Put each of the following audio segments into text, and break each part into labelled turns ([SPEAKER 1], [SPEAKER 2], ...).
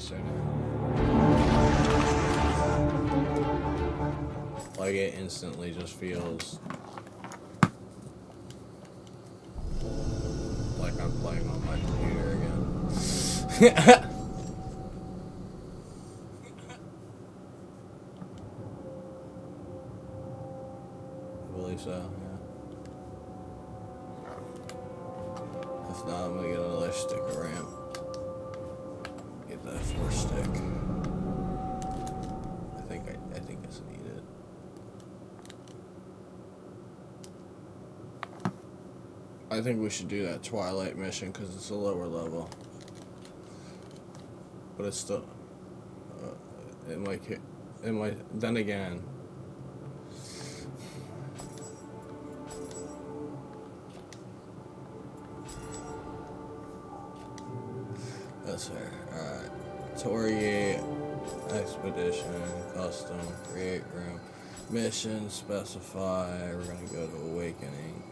[SPEAKER 1] faster now. Like, it instantly just feels like I'm playing on my computer again. I believe so, yeah. If not, I'm gonna get another sticker ramp. Get that 4-stick. I think it's needed. I think we should do that Twilight mission because it's a lower level. But it's still... it might... Then again... That's fair. Alright. Tori Expedition, Custom, Create Room, Mission, Specify. We're gonna go to Awakening.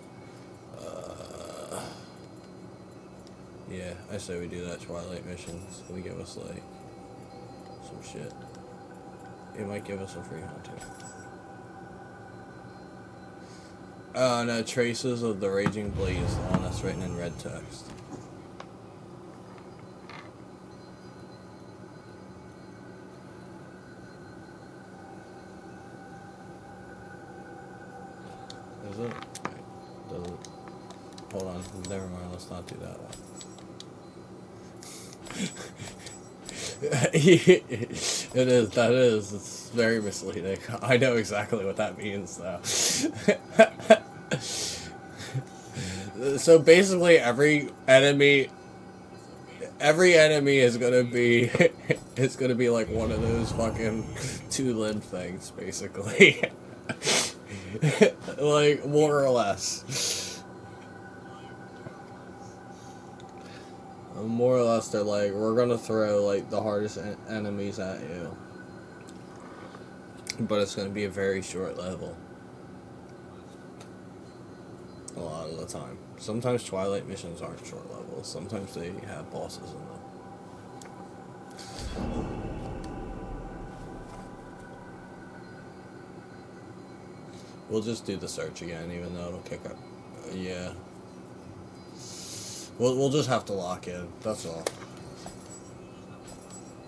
[SPEAKER 1] Yeah, I say we do that Twilight mission. It's gonna give us, like, some shit. It might give us a free hunt, too. No, Traces of the Raging Blaze, the one that's written in red text. Is it? Doesn't. Hold on, never mind, let's not do that one. It is, that is. It's very misleading. I know exactly what that means, though. So basically, every enemy is gonna be, it's gonna be like one of those fucking two-limb things, basically. Like, more or less. More or less, they're like, we're gonna throw, like, the hardest enemies at you. But it's gonna be a very short level. A lot of the time. Sometimes Twilight missions aren't short levels. Sometimes they have bosses in them. We'll just do the search again, even though it'll kick up. Yeah. We'll just have to lock in. That's all.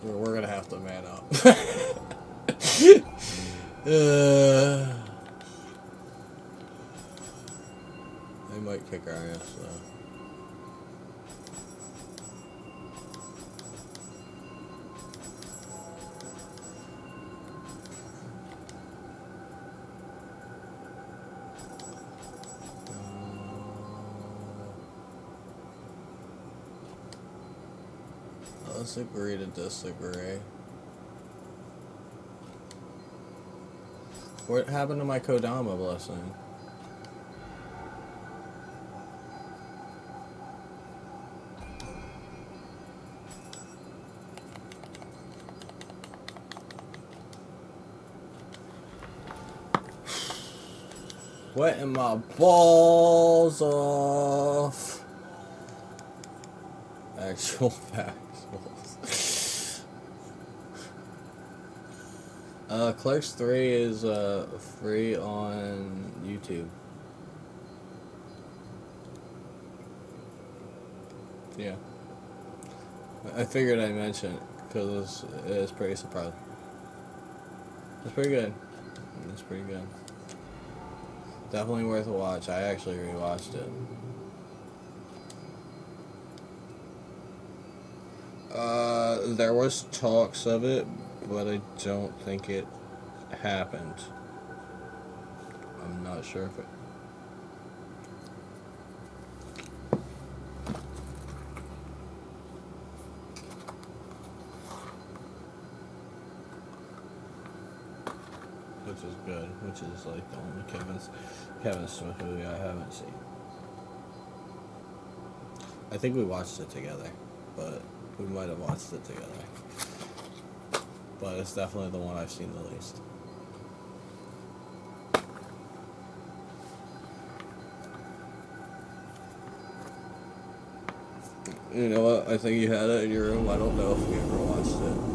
[SPEAKER 1] We're gonna have to man up. They might kick our ass though. Let's agree to disagree. What happened to my Kodama blessing? Sweating my balls off. Actual facts. Clerks 3 is free on YouTube. Yeah. I figured I'd mention it because it's pretty surprising. It's pretty good. It's pretty good. Definitely worth a watch. I actually rewatched it. There was talks of it, but I don't think it happened. I'm not sure if it... Which is good, which is like the only Kevin Smith movie I haven't seen. I think we watched it together, but we might have watched it together. But it's definitely the one I've seen the least. You know what? I think you had it in your room. I don't know if we ever watched it.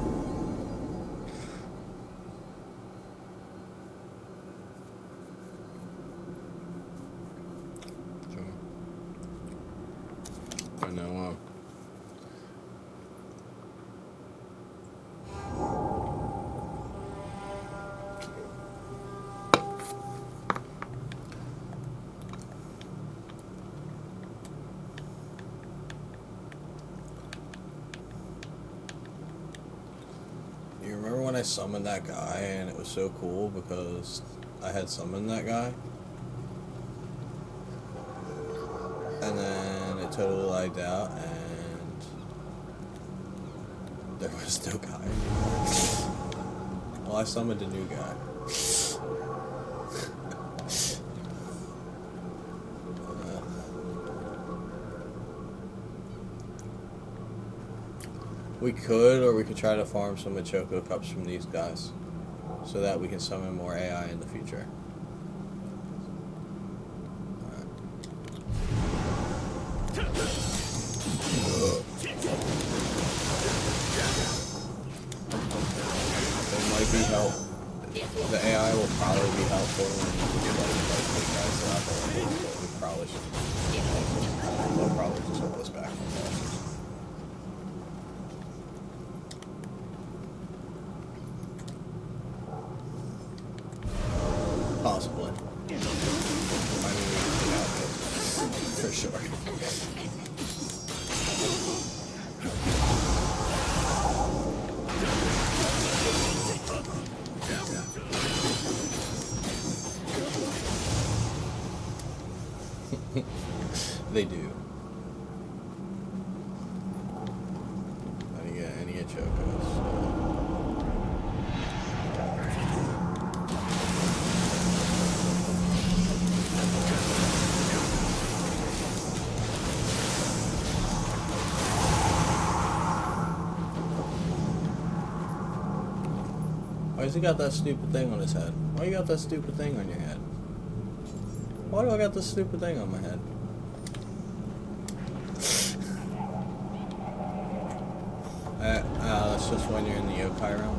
[SPEAKER 1] You remember when I summoned that guy and it was so cool because I had summoned that guy? And then it totally lagged out and there was no guy anymore. Well, I summoned a new guy. We could, or we could try to farm some Choco Cups from these guys, so that we can summon more AI in the future. It might be help. The AI will probably be helpful when you like big guys out there, but we probably should. They'll probably just hold us back from bosses. Possibly. I mean, we can get out this, for sure. They do. I need to get Chocos. Why's he got that stupid thing on his head? Why you got that stupid thing on your head? Why do I got this stupid thing on my head? That's just when you're in the yokai realm.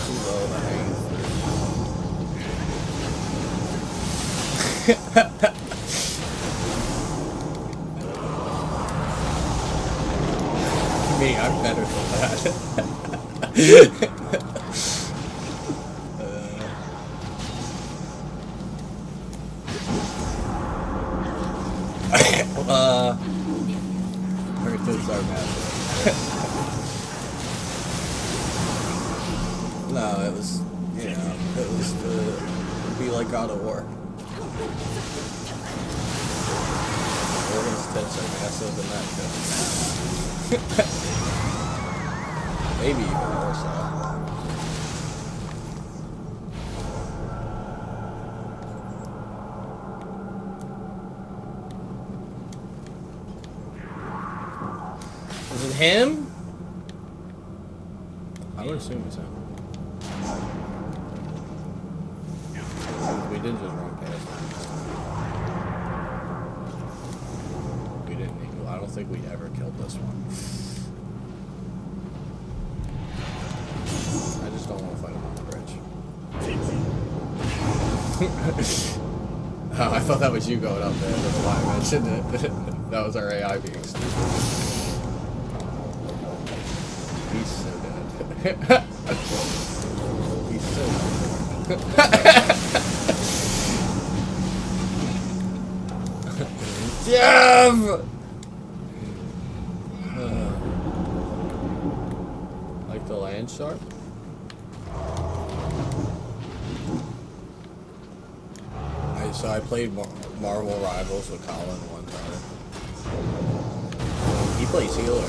[SPEAKER 1] Too low to hang. Me, I'm better than that. Hurricanes are massive. No, it was, you know, it was to be like God of War. Organs tits are massive in that too. Maybe even more so. Is it him? I would assume it's him. We did just run past him. We didn't even, I don't think we ever killed this one. I just don't want to fight him on the bridge. Oh, I thought that was you going up there. That's why I mentioned it. That was our AI being stupid. He's so dead. He's so dead. Damn! Like the land shark? So I played Marvel Rivals with Colin one time. He plays healer.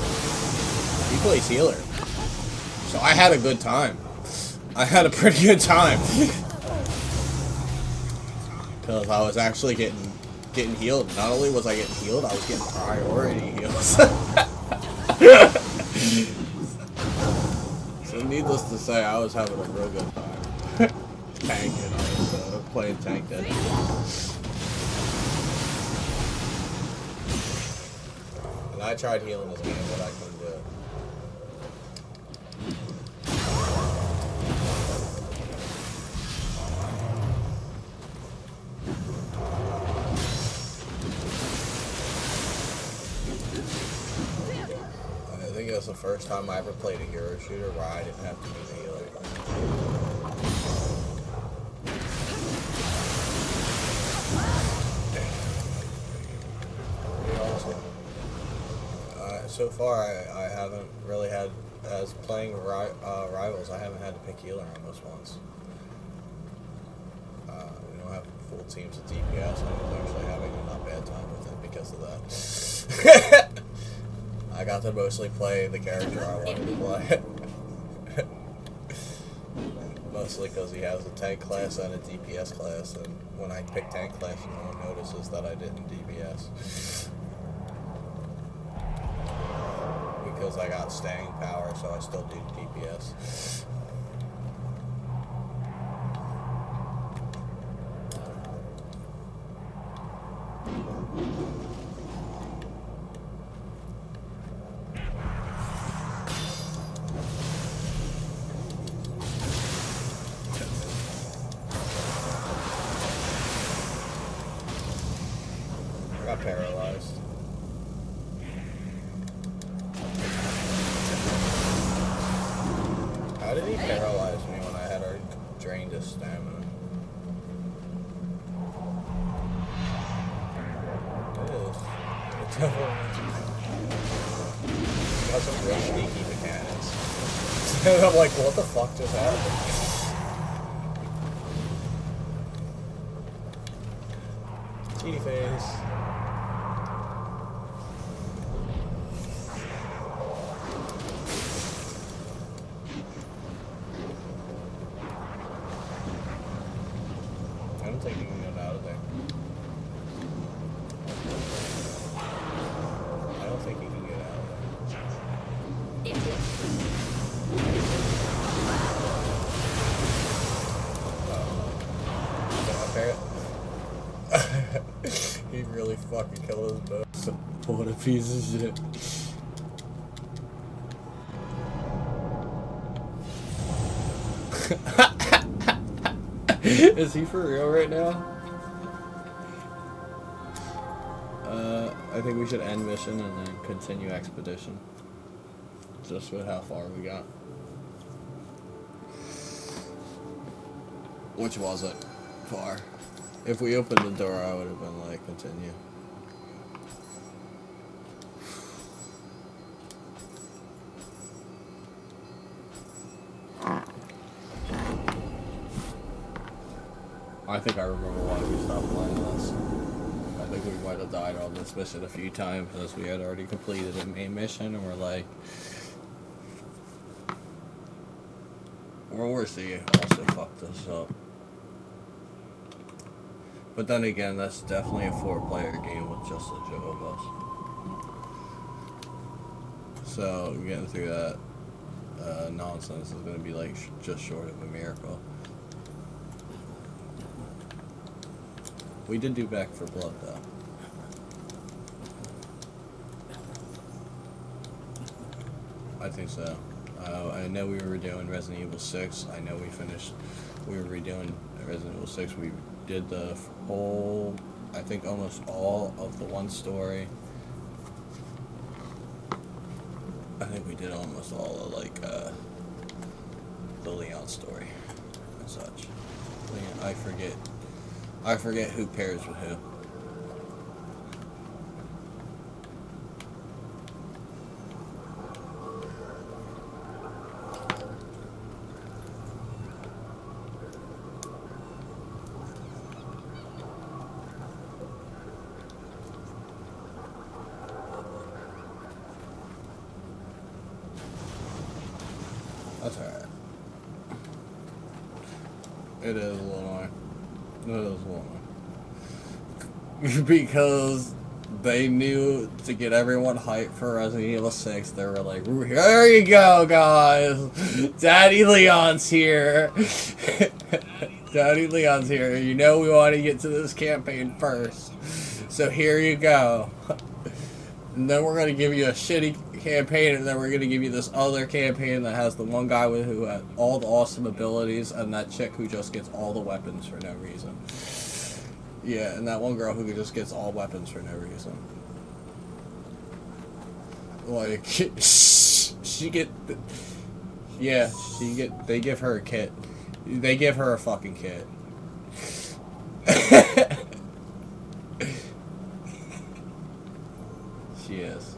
[SPEAKER 1] He plays healer. So I had a good time. I had a pretty good time. Because I was actually getting healed. Not only was I getting healed, I was getting priority heals. So needless to say, I was having a real good time. Tanking, I was playing tank dead. And I tried healing this game, but I couldn't do it. I think it was the first time I ever played a hero shooter where I didn't have to be the healer. so far, I haven't really had, as playing rivals, I haven't had to pick healer almost once. We don't have full teams of DPS, and I'm actually having a not bad time with it because of that. I got to mostly play the character I wanted to play. Mostly because he has a tank class and a DPS class, and when I pick tank class, no one notices that I didn't DPS. Because I got staying power, so I still do DPS. I got paralyzed. How did he paralyze me when I had already drained his stamina? It is. It's got some real sneaky mechanics. I'm like, what the fuck just happened? Cheaty face. I don't think you can get out of there. I don't think you can get out of there. He really fucking killed his boat. What a piece of shit. Is he for real right now? I think we should end mission and then continue expedition. Just with how far we got. Which wasn't far. If we opened the door, I would have been like, continue. I think I remember why we stopped playing this. I think we might have died on this mission a few times as we had already completed a main mission and we're like... World War C also fucked us up. But then again, that's definitely a 4-player game with just the two of us. So getting through that nonsense is going to be like just short of a miracle. We did do Back for Blood though. I think so. I know we were doing Resident Evil 6. I know we were redoing Resident Evil 6. We did the whole, I think almost all of the one story. I think we did almost all of like the Leon story and such. Leon, I forget who pairs with who. That's alright. It is a little annoying. It is a little annoying. Because they knew to get everyone hyped for Resident Evil 6, they were like, here you go, guys! Daddy Leon's here! Daddy Leon's here. You know we want to get to this campaign first. So here you go. And then we're going to give you a shitty campaign, and then we're going to give you this other campaign that has the one guy who had all the awesome abilities, and that chick who just gets all the weapons for no reason. Yeah, and that one girl who just gets all weapons for no reason. Like, they give her a kit. They give her a fucking kit. She is.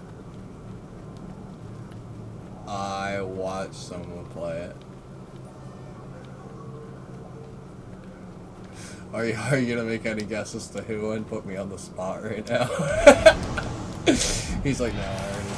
[SPEAKER 1] Are you gonna make any guesses to who and put me on the spot right now? He's like, no, I already know.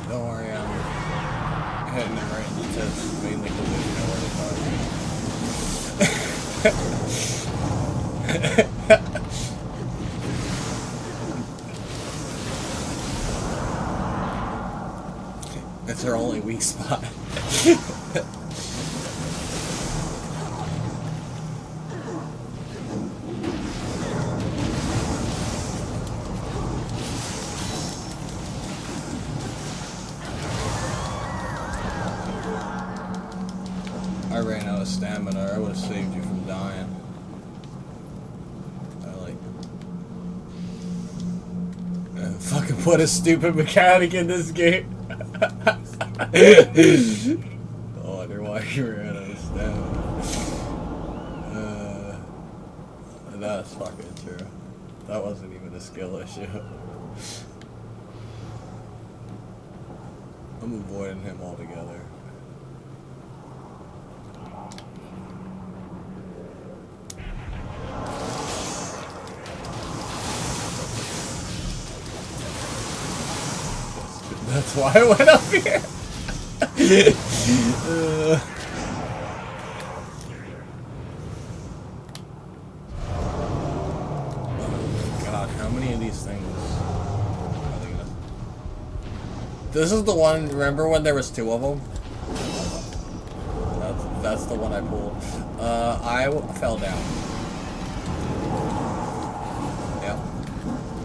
[SPEAKER 1] Don't worry, I'm hitting it right in the tits, mainly because I know where to target. It's her only weak spot. I ran out of stamina, I would have saved you from dying. Fucking put a stupid mechanic in this game. Oh, I wonder why you ran out of stamina. That's fucking true. That wasn't even a skill issue. I'm avoiding him altogether. That's why I went up here. Oh god, how many of these things are they gonna... This is the one, remember when there was two of them? That's the one I pulled. I fell down. Yep.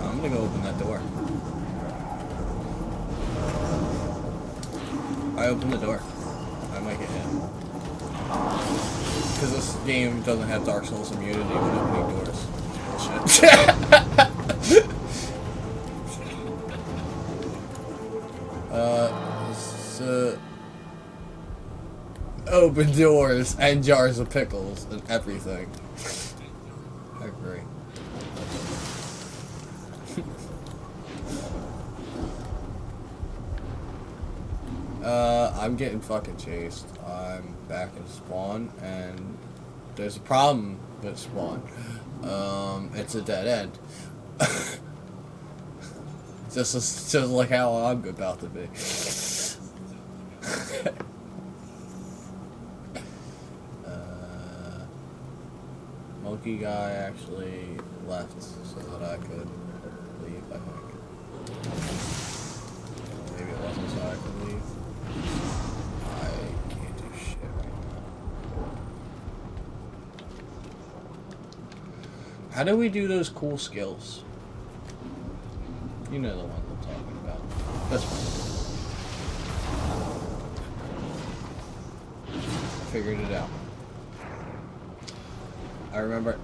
[SPEAKER 1] I'm gonna go open that door. I opened the door. I might get hit. Because this game doesn't have Dark Souls immunity when opening doors. Bullshit. Open doors and jars of pickles and everything. I agree. I'm getting fucking chased. I'm back in spawn, and there's a problem with spawn. It's a dead end. just like how I'm about to be. Monkey guy actually left so that I could leave, I think. Maybe it wasn't so I could leave. I can't do shit right now. How do we do those cool skills? You know the ones I'm talking about. This one. I figured it out. I remember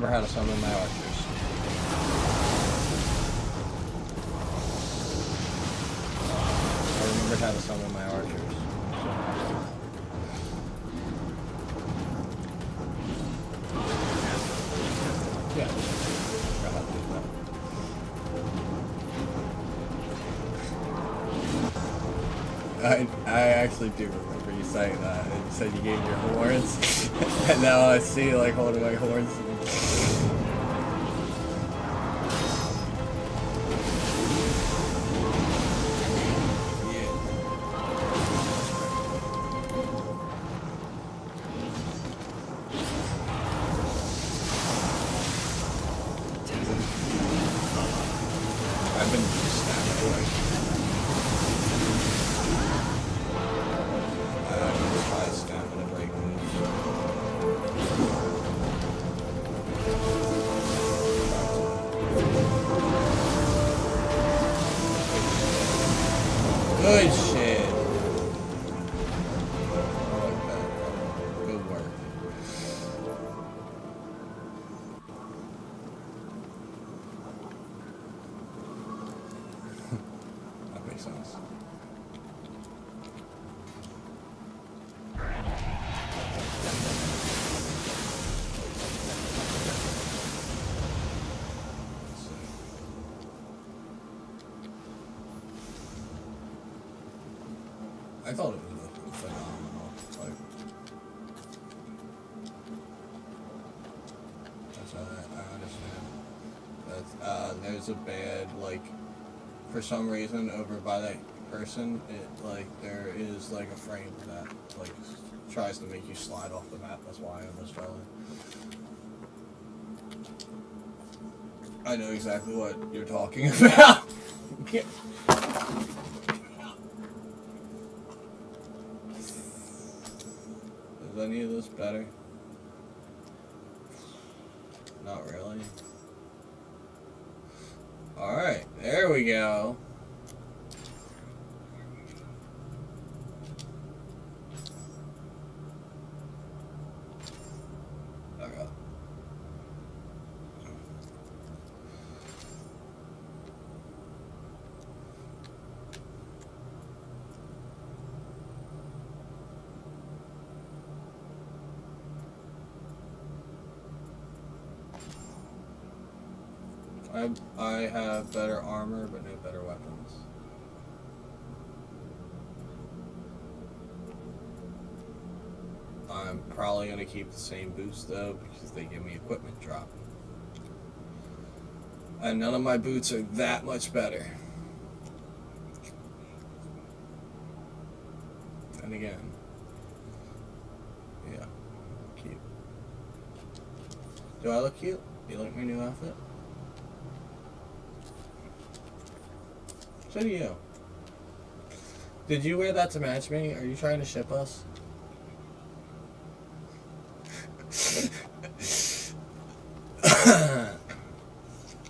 [SPEAKER 1] how to summon my archers. I remembered how to summon my archers. Yeah. Forgot how to do that. I actually do remember you saying that. You said you gave your horns. And now I see you like holding my horns. I've been snapping away. I can just try snapping a break move. Good shit. I like that. Good work. That makes sense. I thought it was phenomenal. Like, that's I understand. That's, there's a bad, like, for some reason over by that person, it, like, there is, like, a frame that, like, tries to make you slide off the map. That's why I almost fell in. I know exactly what you're talking about. Is any of this better? Not really. Alright, there we go. Okay. I have better armor, but no better weapons. I'm probably going to keep the same boots, though, because they give me equipment drop. And none of my boots are that much better. And again, yeah, cute. Do I look cute? Do you like my new outfit? So do you. Did you wear that to match me? Are you trying to ship us?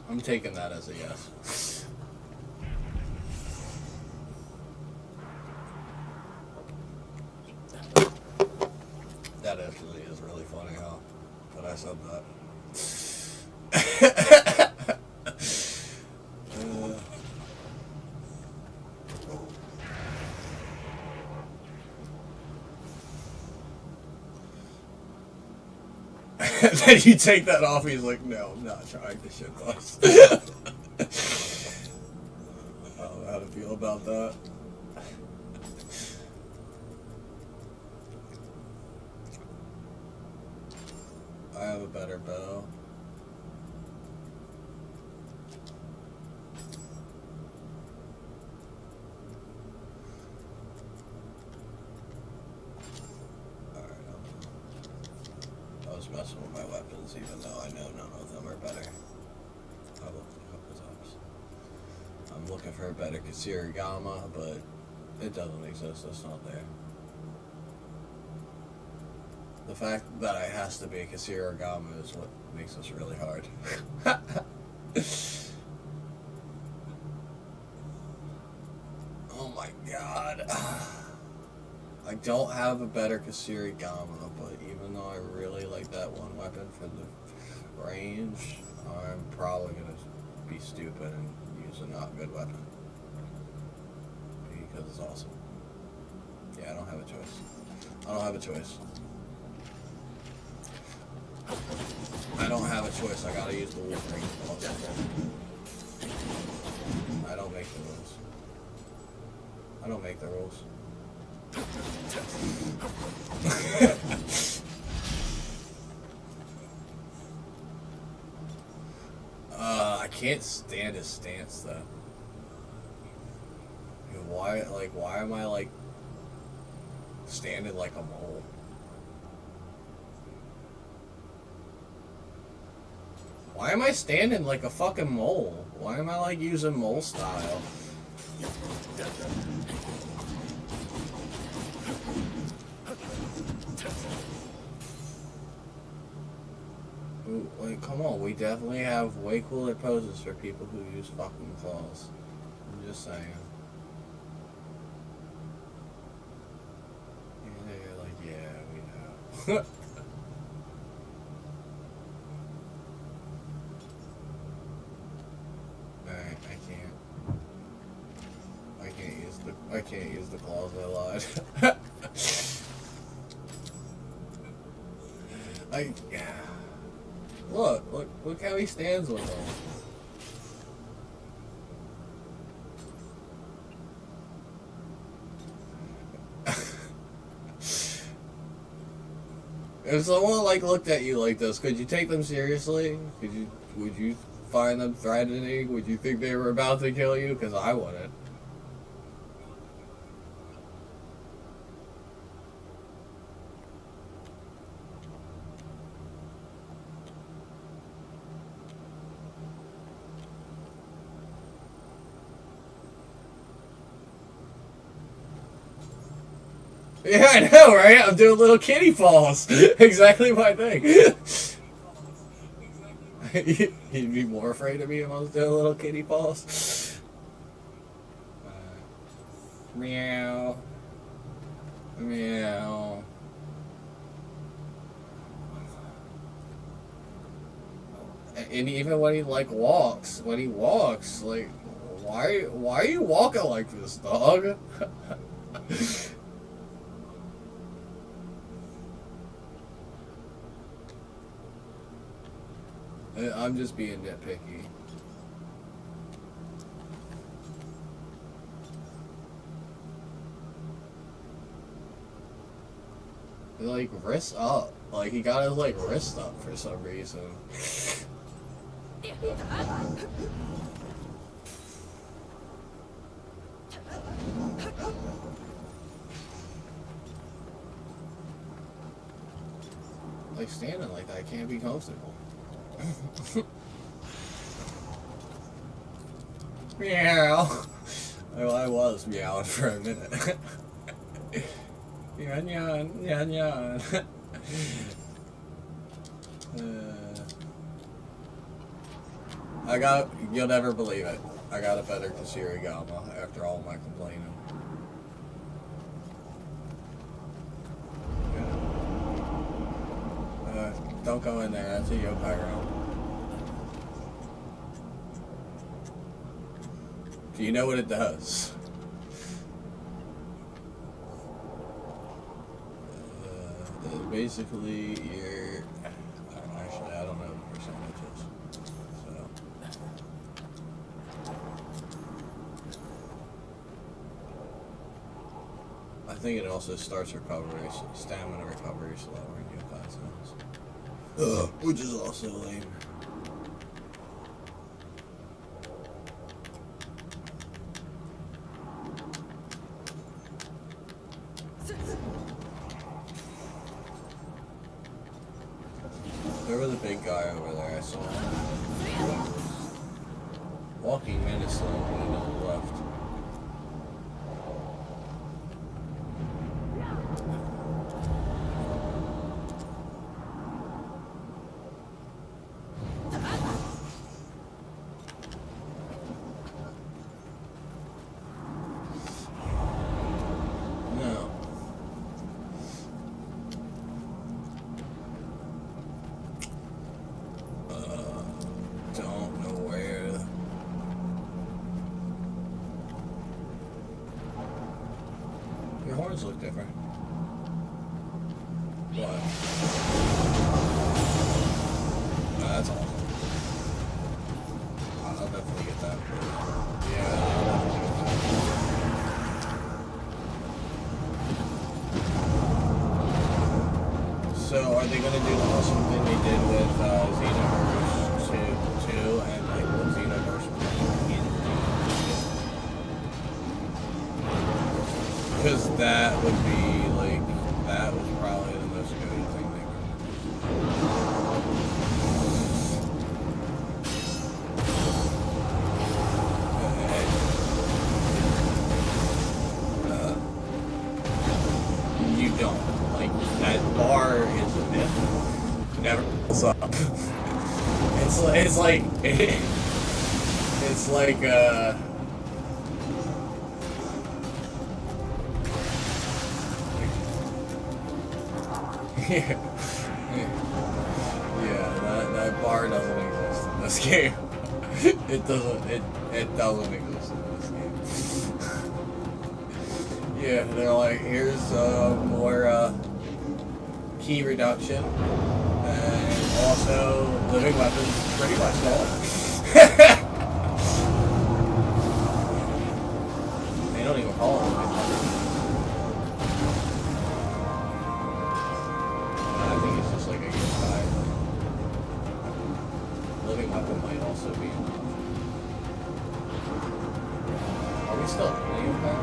[SPEAKER 1] I'm taking that as a yes. That actually is really funny how that I said that. Then you take that off, he's like, no, I'm not trying to ship us. I don't know how to feel about that. I have a better bow. I was messing with my weapons, even though I know none of them are better. I looked a couple times. I'm looking for a better Kasirigama, but it doesn't exist. It's not there. The fact that it has to be a Kasirigama is what makes this really hard. Oh my god. I don't have a better Kasirigama, but even though I really like that one weapon for the range, I'm probably going to be stupid and use a not good weapon. Because it's awesome. Yeah, I don't have a choice. I don't have a choice. I don't have a choice. I gotta use the Wolverine. I don't make the rules. I don't make the rules. I can't stand his stance though. Why am I like standing like a mole? Why am I standing like a fucking mole? Why am I like using mole style? Ooh, wait, come on. We definitely have way cooler poses for people who use fucking claws. I'm just saying. And they're like, yeah, we know. Alright, I can't use the claws, I lied. Look how he stands with them. If someone like looked at you like this, could you take them seriously? Would you find them threatening? Would you think they were about to kill you? Because I wouldn't. Yeah, I know, right? I'm doing little kitty paws. Exactly my thing. You'd be more afraid of me if I was doing little kitty paws. Meow. Meow. And even when he like walks, like, why are you walking like this, dog? I'm just being nitpicky. Like, wrist up. Like, he got his, like, wrist up for some reason. Like, standing like that can't be comfortable. Meow. Well, I was meowing for a minute. Yan yan, yan yan. You'll never believe it. I got a better Kasirigama after all my complaining. Don't go in there, that's a yokai realm. Do you know what it does? Basically, you're... Actually, I don't know what the percentage is. So... I think it also starts recovery, stamina recovery slower in yokai zones. Which is also lame. There was a big guy over there I saw. Walking menacingly to the left. Your horns look different. What? That's awesome. I'll definitely get that. Yeah, I'll definitely get that. So, are they going to do the awesome thing they did with Xenoverse 2 and like what Xenoverse was in? Because that would be it's like it's like yeah, that bar doesn't exist in this game. It doesn't exist in this game. Yeah, they're like, here's more key reduction, and also living weapons, pretty much all. They don't even call it living weapons. I think it's just like a yokai. Living weapon might also be an option. Are we still playing yokai?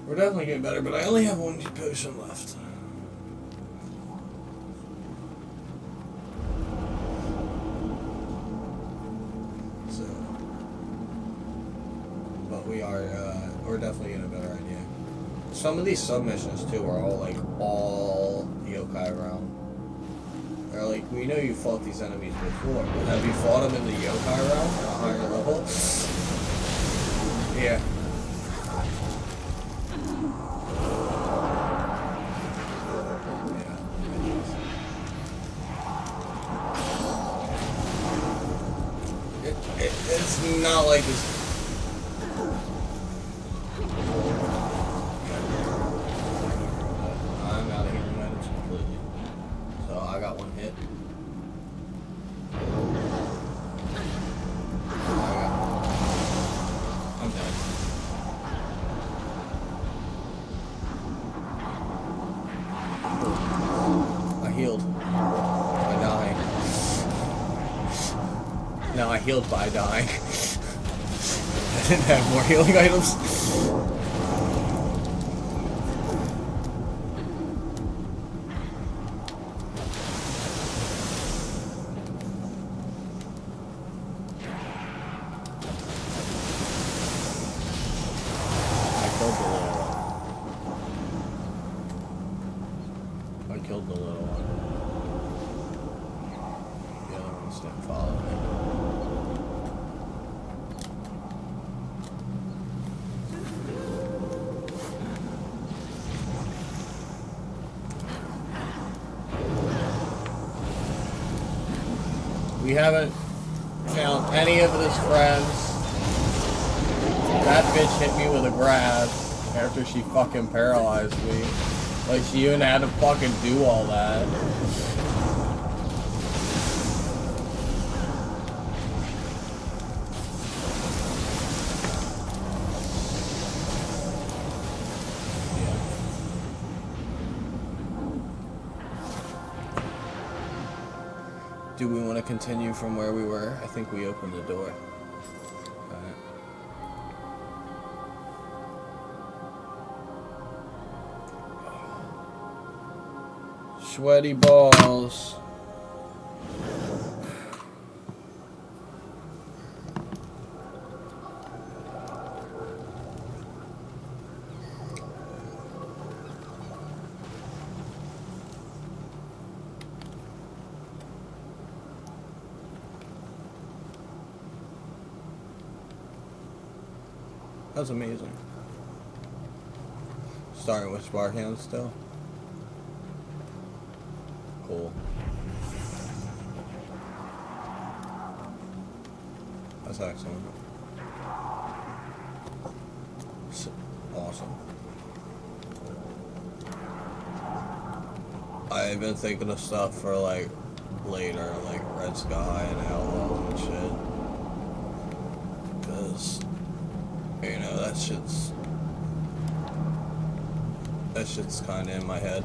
[SPEAKER 1] We're definitely getting better, but I only have one potion left. So, but we're definitely getting a better idea. Some of these submissions too are all yokai realm. They're like, we know you fought these enemies before, but have you fought them in the yokai realm at a higher level? Yeah. It's not like this. I'm out of healing items completely. So I got one hit. I'm dead. I healed by dying. No, I healed by dying. I didn't have more healing items. I killed the little one. The other ones didn't follow me. We haven't found any of his friends. That bitch hit me with a grab after she fucking paralyzed me. Like, she even had to fucking do all that. Do we want to continue from where we were? I think we opened the door. Alright. Sweaty balls. That's amazing. Starting with spark hands still. Cool. That's excellent. Awesome. I've been thinking of stuff for like later, like Red Sky and Outlaws and shit. Cause you know that shit's kind of in my head.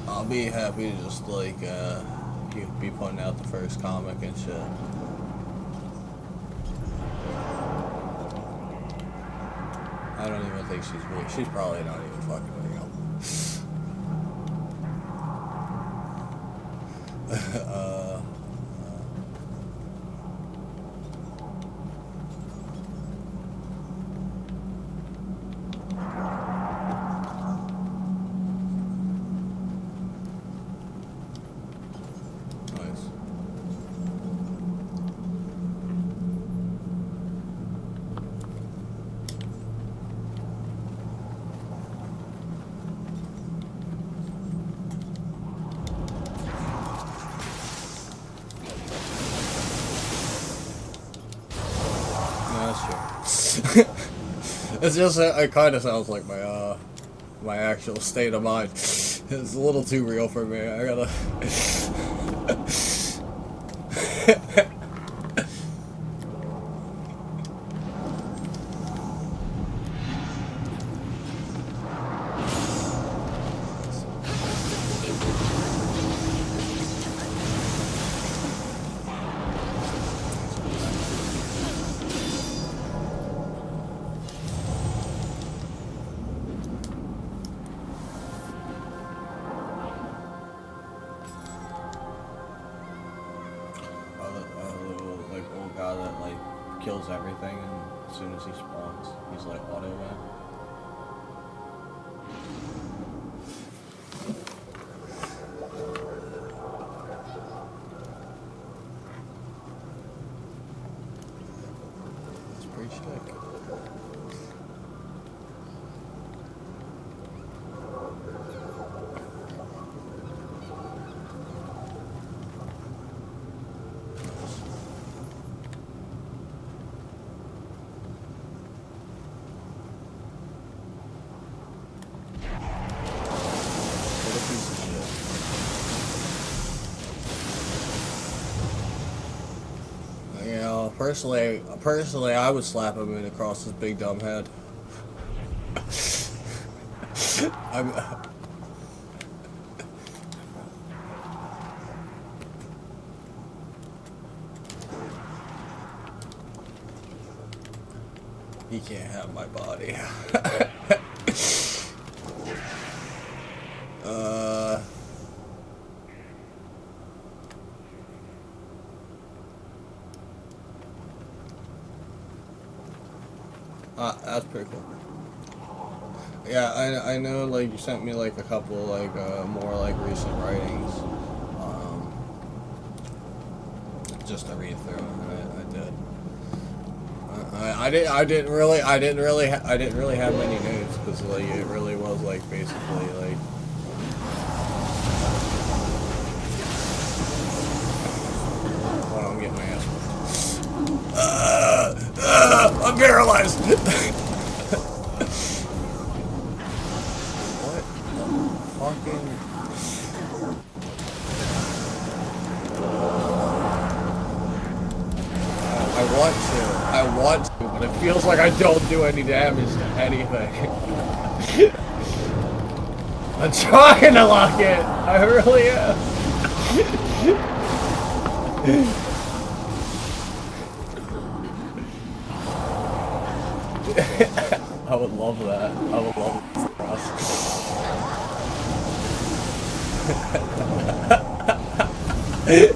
[SPEAKER 1] I'll be happy to just like you be putting out the first comic and shit. I don't even think she's probably not even fucking real. Nice. It's just it kind of sounds like my actual state of mind. It's a little too real for me. I gotta. Like old guy that like kills everything, and as soon as he spawns, he's like auto man. That's pretty sick. You know, personally, I would slap him in across his big dumb head. I'm, he can't have my body. That's pretty cool. Yeah, I know, like, you sent me, like, a couple, like, more, like, recent writings, just to read through, and I did. I didn't really have many notes, because, like, it really was, like, basically, like, hold on, I'm getting my ass. I'm paralyzed! What fucking... I want to, but it feels like I don't do any damage to anything. I'm trying to lock it! I really am! I would love that. I would love it for us.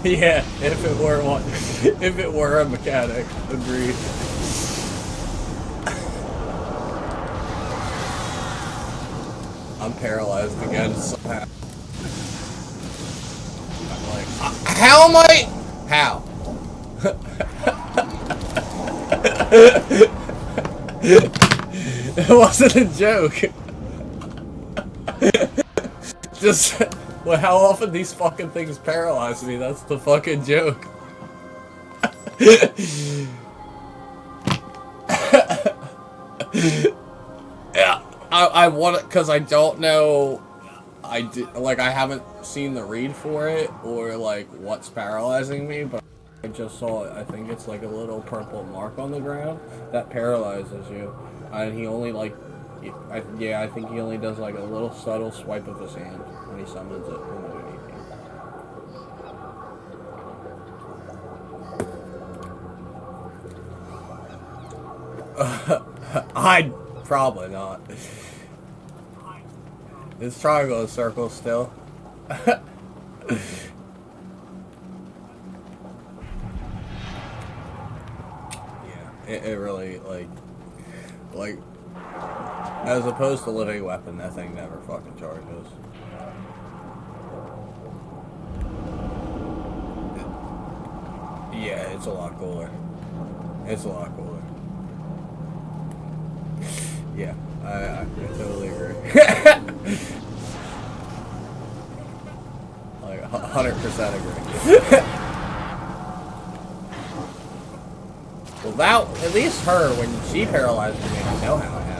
[SPEAKER 1] Yeah, if it were one, if it were a mechanic, agreed. I'm paralyzed again somehow. I'm like, how am I? How? It wasn't a joke. Just, well, how often these fucking things paralyze me, that's the fucking joke. Yeah, I want it, because I don't know, I haven't seen the read for it, or, like, what's paralyzing me, but I just saw it. I think it's, like, a little purple mark on the ground that paralyzes you, and he only, like, I think he only does, like, a little subtle swipe of his hand when he summons it from underneath you. I'd probably not. Is triangle a circle still? Yeah, it really, like, as opposed to living weapon, that thing never fucking charges. Yeah, it's a lot cooler. It's a lot cooler. Yeah, I totally agree. Like, 100% agree. Well, that, at least her, when she paralyzed me, I know how it happened.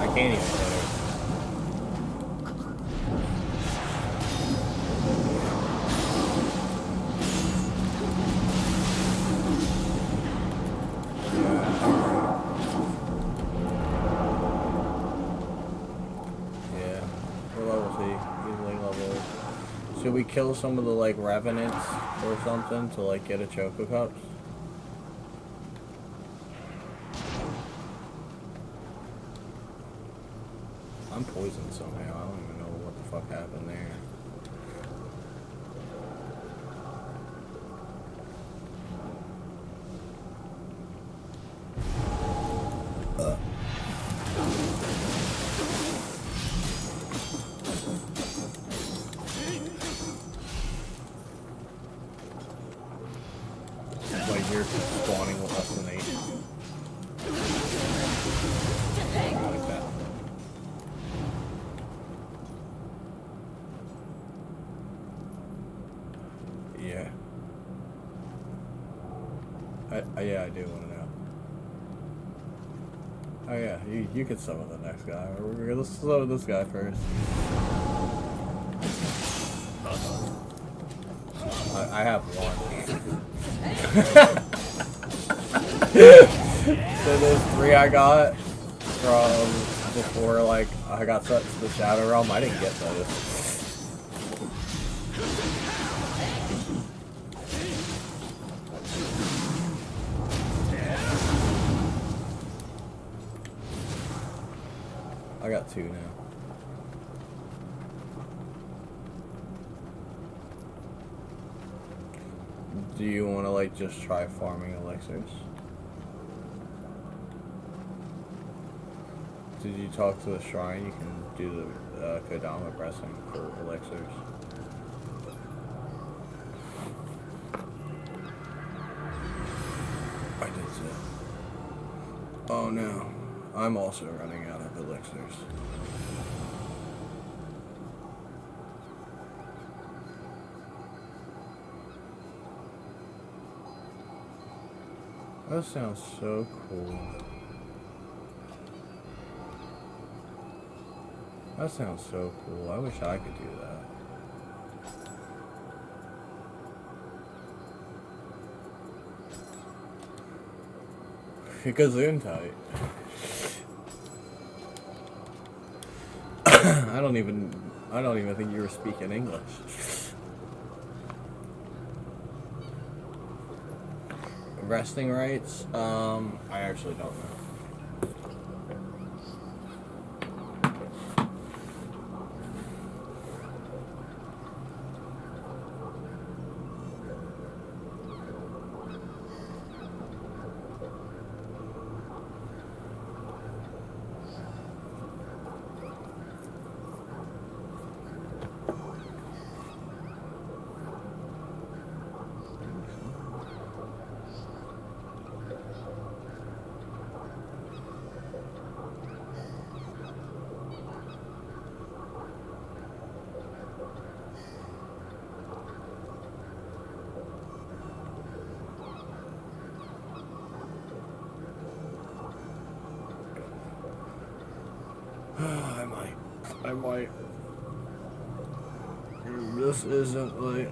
[SPEAKER 1] I can't even hit her. Yeah. What level is he? He's like level... Should we kill some of the, like, revenants or something to, like, get a Choco Cups? I'm poisoned somehow. I don't even know what the fuck happened there. Like, you're spawning with less than 8. Like that. Yeah. Yeah, I do want to know. Oh yeah, you could summon the next guy. Let's summon this guy first. I have one. So those 3 I got from before like I got set to the Shadow Realm, I didn't get those. I got 2 now. Do you want to like just try farming elixirs? Did you talk to the shrine? You can do the Kodama pressing for elixirs. I did too. Oh no, I'm also running out of elixirs. That sounds so cool. That sounds so cool. I wish I could do that. Gazoon tight. I don't even think you were speaking English. Resting rights? I actually don't know. I might. This isn't like.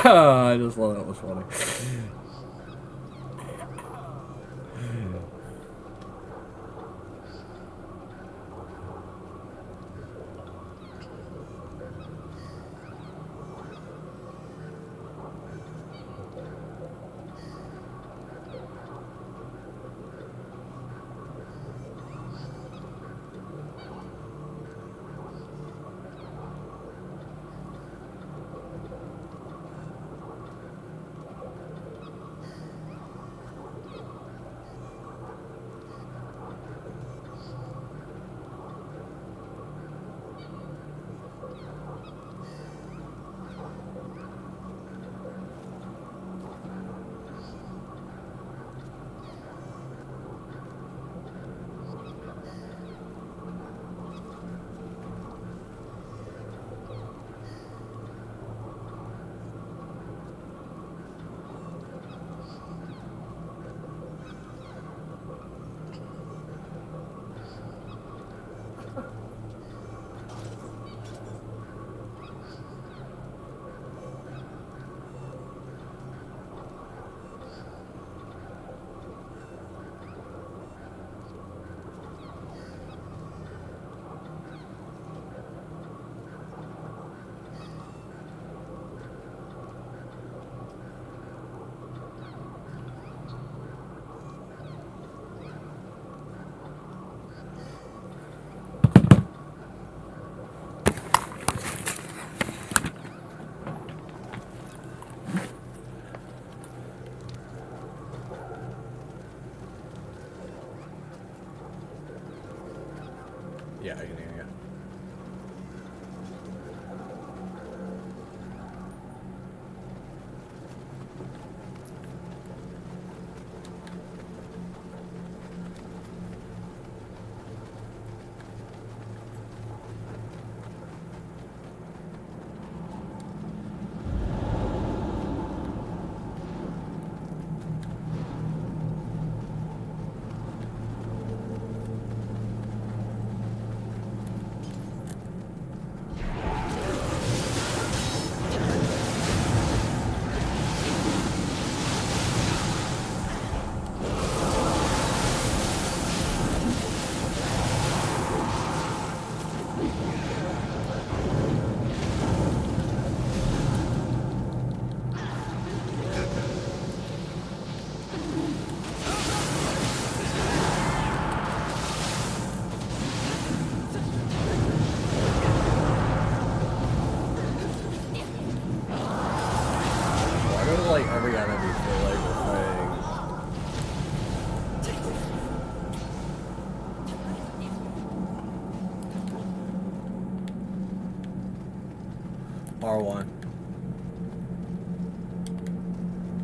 [SPEAKER 1] I just thought that was funny. Yeah, I can hear you. Why does like every enemy feel like we're fighting? R1.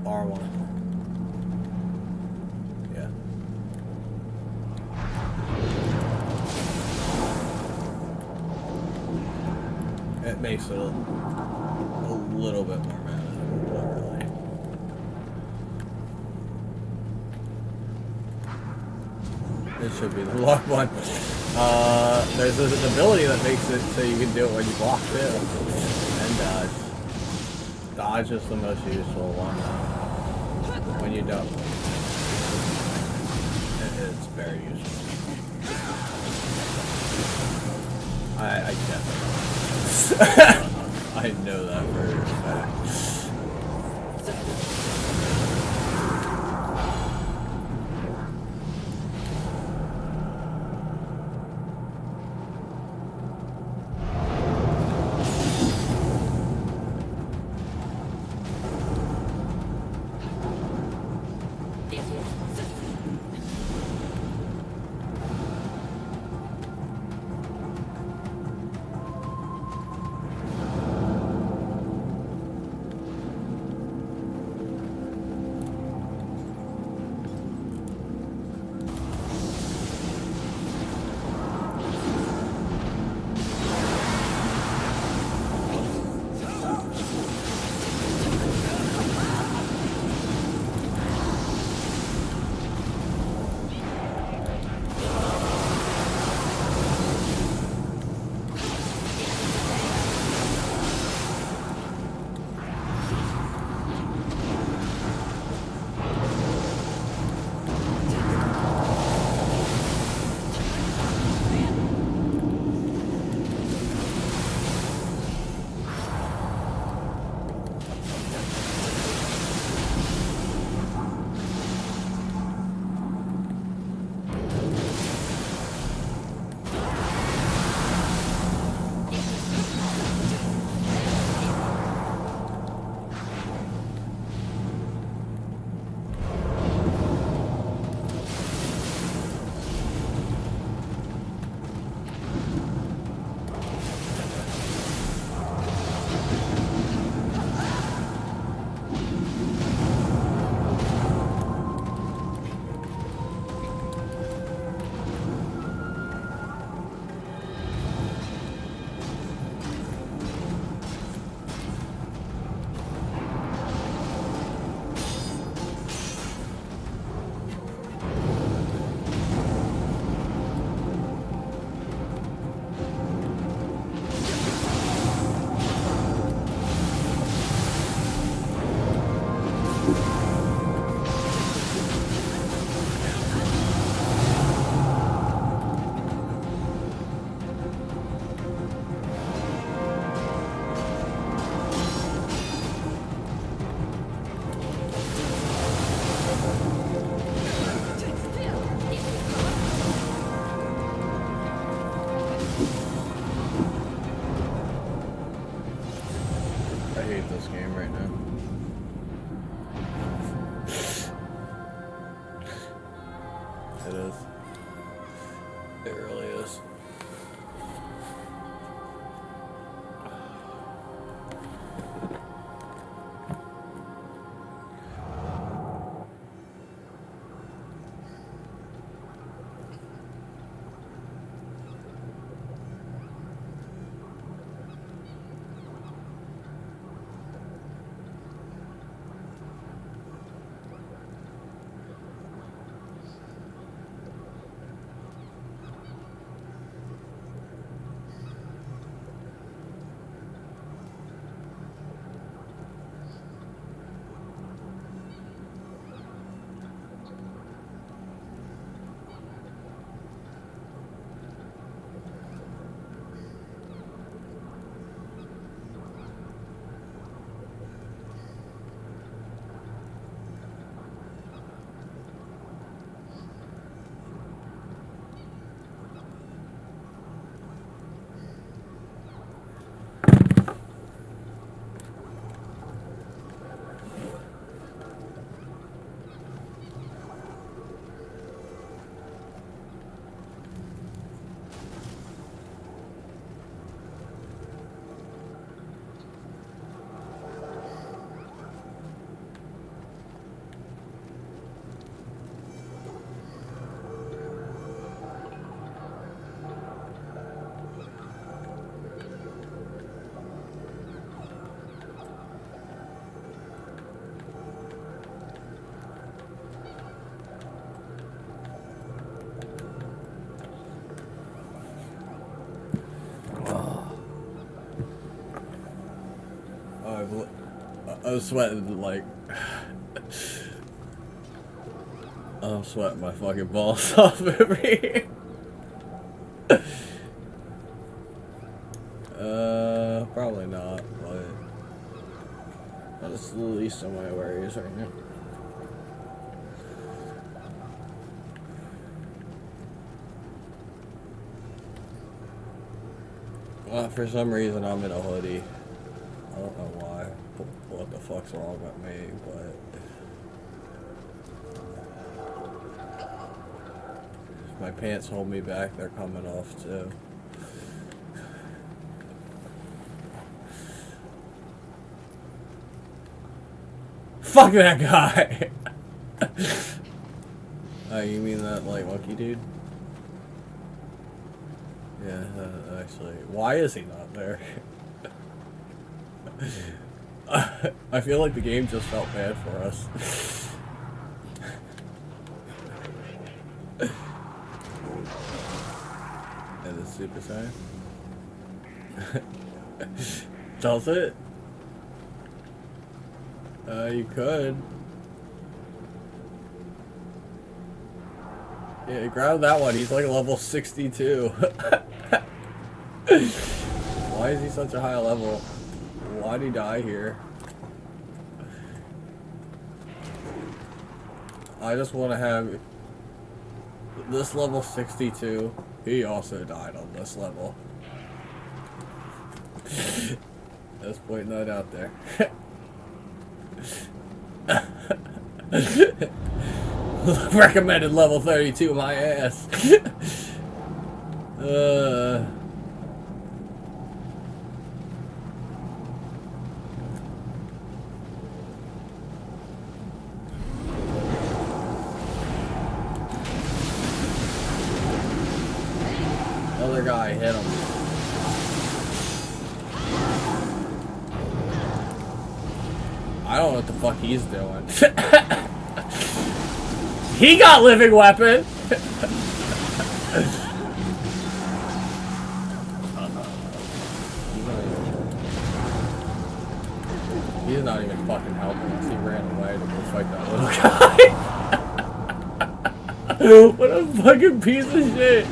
[SPEAKER 1] R1. Yeah. It makes it a little bit more manageable, not really. It should be the long one. There's an ability that makes it so you can do it when you block too. And dodge. Dodge is the most useful one when you don't. It's very useful. I definitely I know that for a fact. It is. It really is. I was sweating like I'm sweating my fucking balls off over here. Probably not, but that's the least of my worries right now. For some reason I'm in a hoodie. I don't know why. What the fuck's wrong with me, but my pants hold me back. They're coming off too. Fuck that guy! You mean that, like, monkey dude? Yeah, actually. Why is he not there? I feel like the game just felt bad for us. And it's Super Saiyan. Does it? You could. Yeah, grab that one. He's like level 62. Why is he such a high level? Why'd he die here? I just want to have this level 62. He also died on this level. Just pointing that out there. Recommended level 32, my ass. Other guy hit him. I don't know what the fuck he's doing. He got living weapon! He's not even fucking helping us. He ran away to go fight that little guy. What a fucking piece of shit!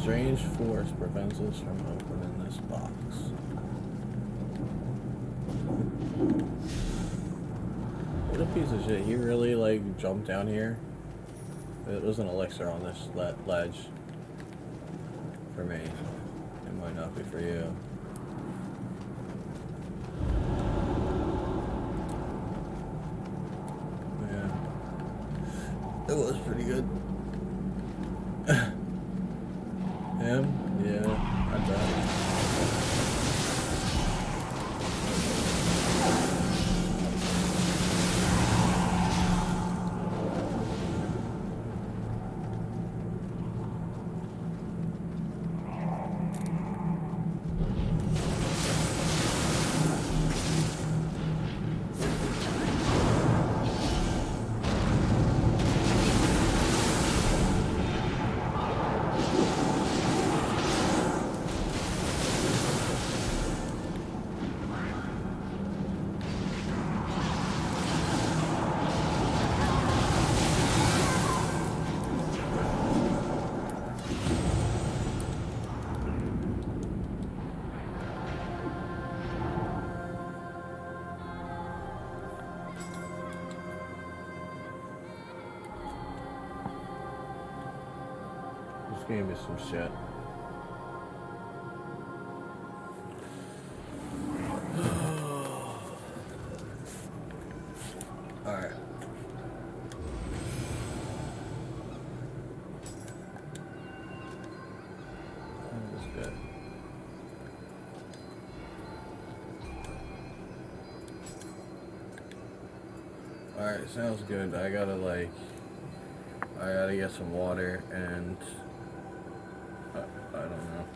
[SPEAKER 1] Strange force prevents us from opening this box. What a piece of shit. He really, like, jumped down here. It was an elixir on this ledge. For me. It might not be for you. Yeah. It was pretty good. Him? Yeah, I bet. This game is some shit. Alright. That was good. Alright, sounds good. I gotta, like, I gotta get some water and I don't know.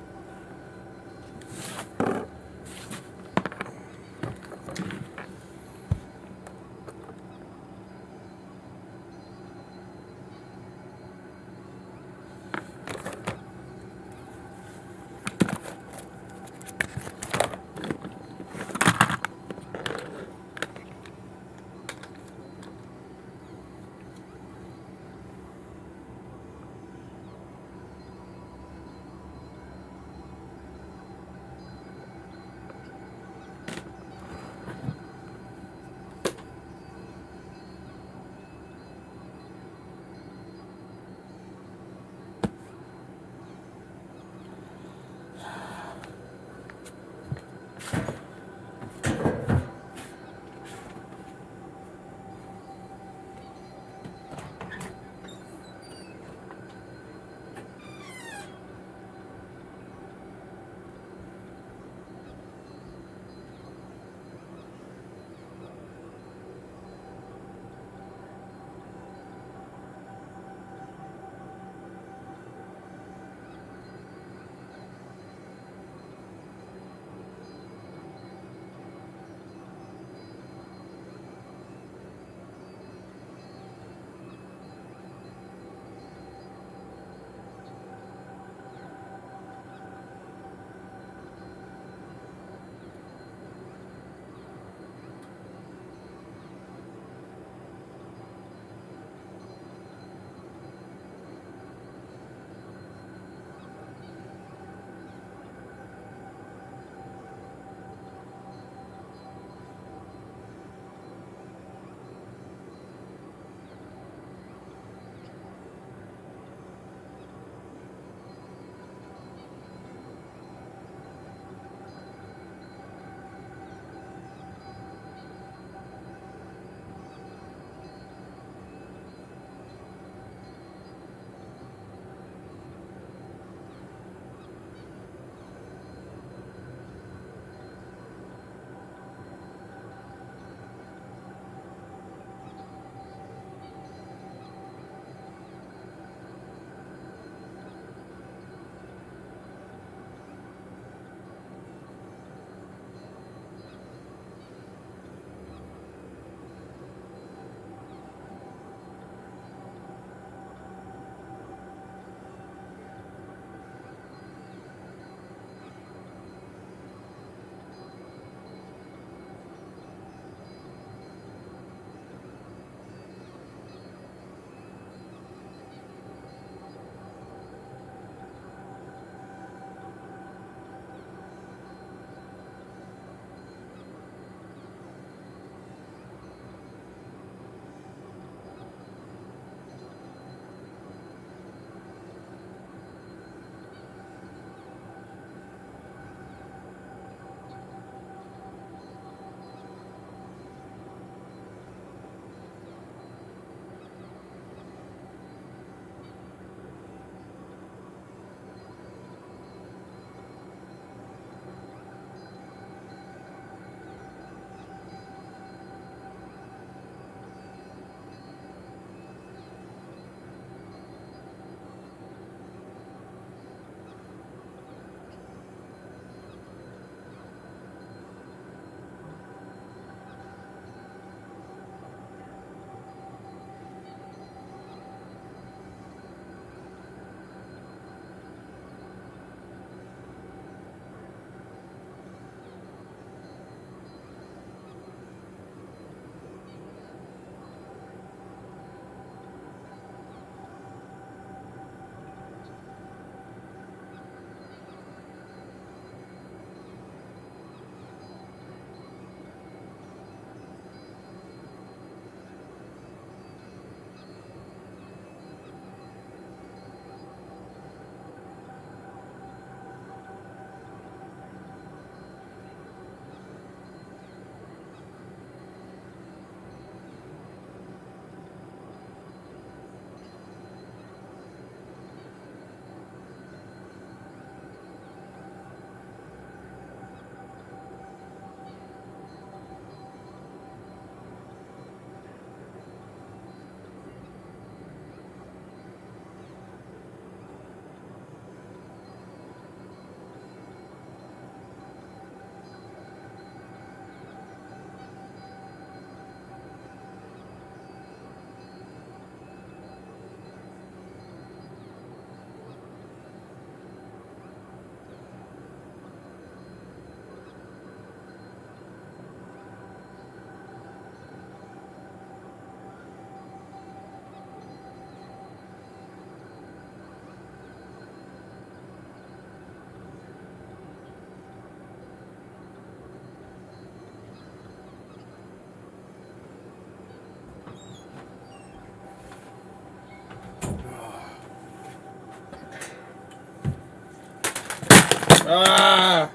[SPEAKER 1] Ah!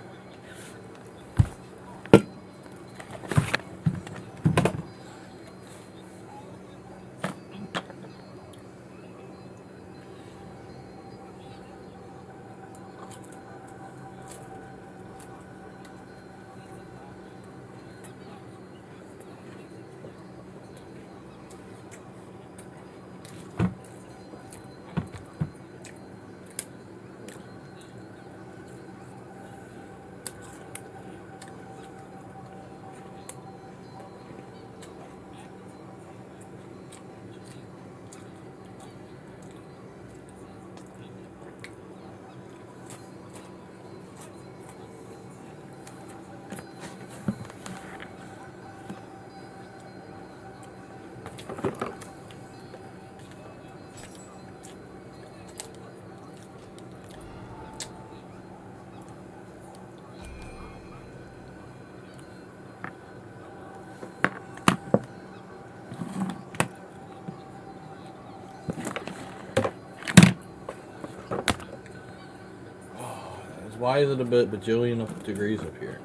[SPEAKER 1] Why is it a bajillion of degrees up here?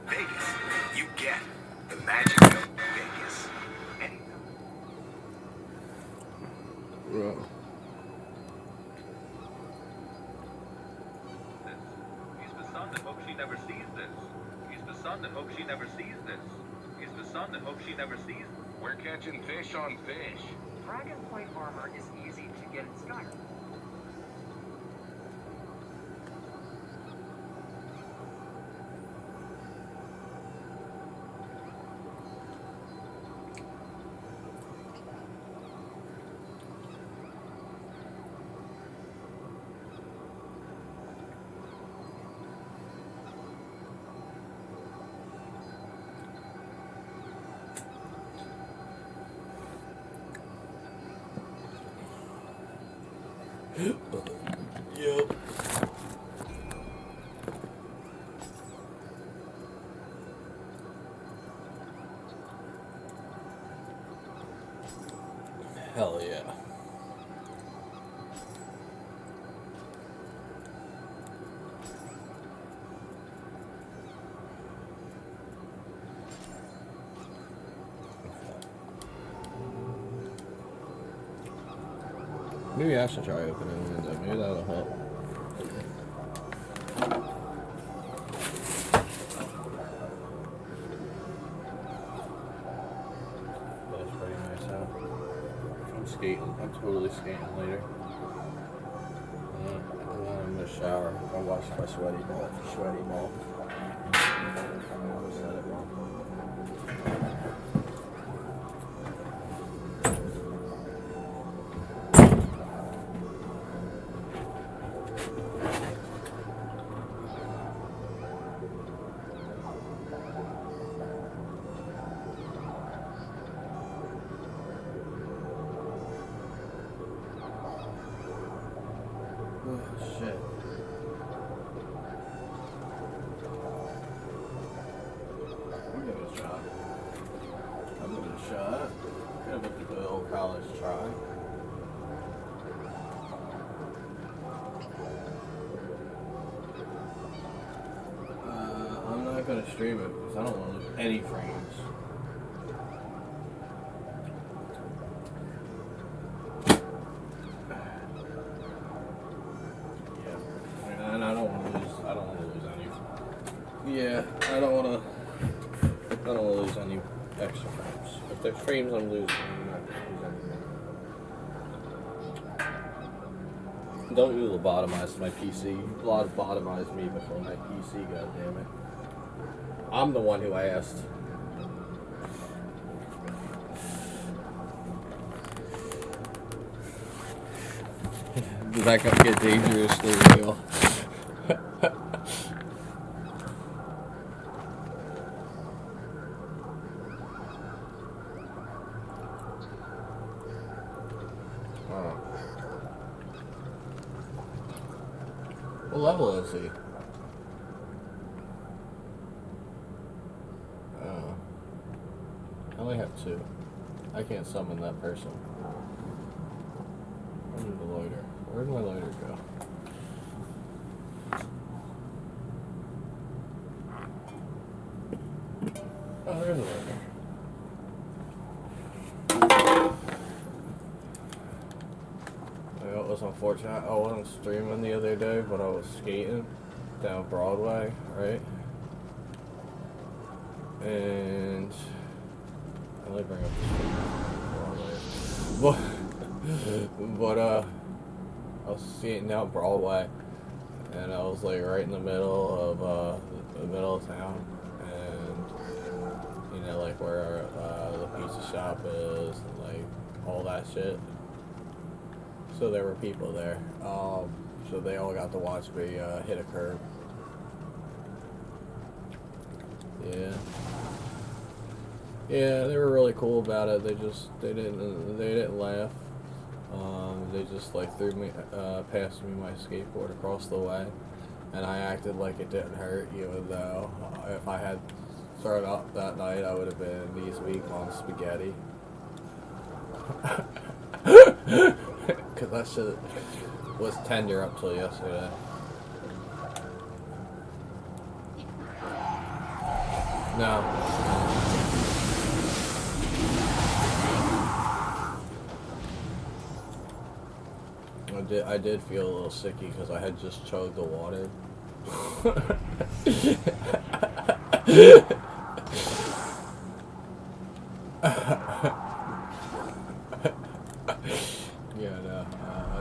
[SPEAKER 2] Vegas, you get the magic of Vegas.
[SPEAKER 3] He's the son that hopes she never sees this. He's the son that hopes she never sees this. He's the son that hopes she never sees this.
[SPEAKER 2] We're catching fish on fish.
[SPEAKER 4] Dragon plate armor is easy to get in Skyrim.
[SPEAKER 1] Yep. Hell yeah. Maybe I should try opening the window. Maybe that'll help. That's pretty nice out. I'm skating. I'm totally skating later. And then I'm gonna shower. I'll wash my sweaty ball. I said it wrong. Oh, shit. I'll give it a shot. Give it the old college try. I'm not gonna stream it because I don't want to lose any frames. And I don't want to lose. I don't want to lose any. Yeah, I don't want to lose any extra frames. If there's frames I'm losing, I'm not going to lose anything. Don't you lobotomize my PC. You lobotomized me before my PC, goddammit. I'm the one who asked. That could get dangerously real. What level is he? only have 2. I can't summon that person. I need the loiter. Where did my loiter go? Oh, there's a loiter. It was unfortunate. I wasn't streaming the other day, but I was skating down Broadway, right? And I only bring up Broadway, but I was skating down Broadway, and I was like right in the middle of town, and you know, like where the pizza shop is, and like all that shit. So there were people there. So they all got to watch me hit a curb. Yeah. Yeah, they were really cool about it. They didn't laugh. They just like threw me, passed me my skateboard across the way, and I acted like it didn't hurt, even though if I had thrown up that night, I would have been knees weak on spaghetti. Because that shit was tender up till yesterday. No. I did feel a little sicky because I had just chugged the water. Yeah, no. I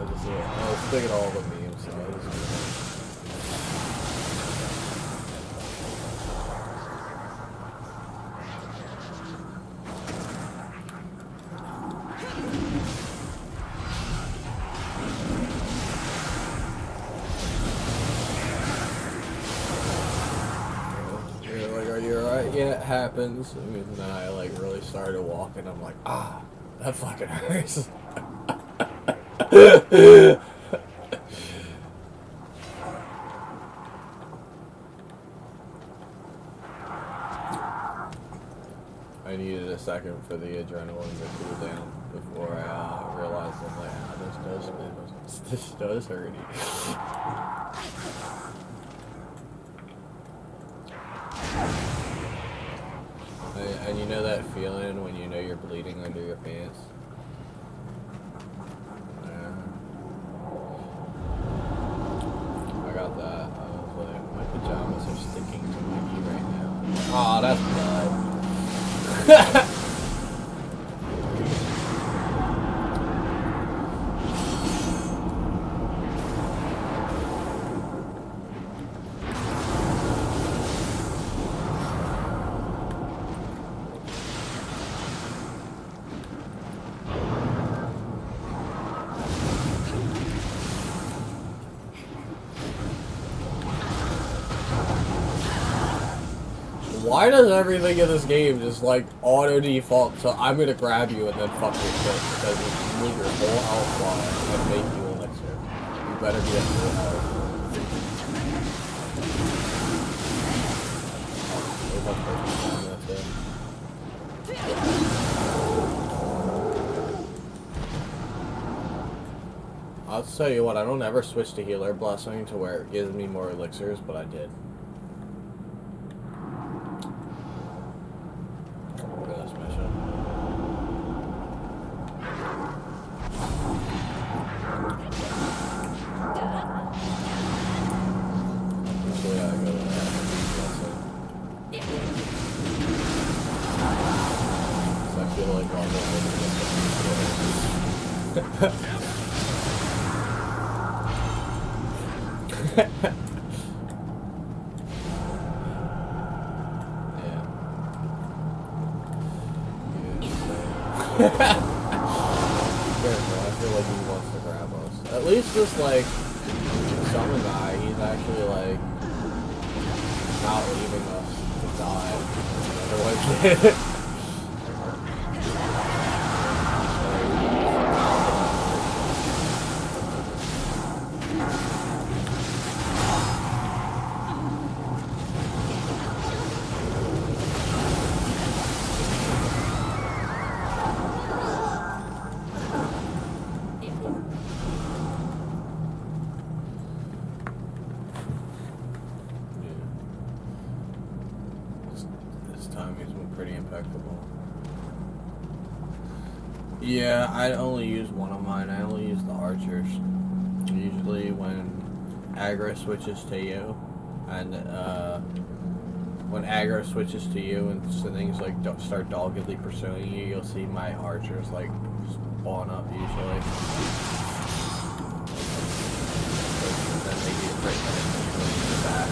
[SPEAKER 1] was thinking all the memes, so I was like, are you alright? Yeah, it happens. I mean, then I like really started walking. I'm like, ah, that fucking hurts. I needed a second for the adrenaline to cool down before I realized I'm like, ah, this does hurt. And you know that feeling when you know you're bleeding under your pants? Yeah. I got that. I was like, my pajamas are sticking to my knee right now. Aw, that's blood. Why does everything in this game just like auto default to I'm gonna grab you and then fuck your shit because you move your whole health bar and make you elixir? You better be at full health. I'll tell you what, I don't ever switch to healer blessing to where it gives me more elixirs, but I did. At least this, like, summon guy, he's actually, like, not leaving us to die. Otherwise, time he's been pretty impeccable. Yeah, I only use one of mine. I only use the archers. Usually when aggro switches to you, and when aggro switches to you and so things like start doggedly pursuing you, you'll see my archers like spawn up usually. Then they get right back.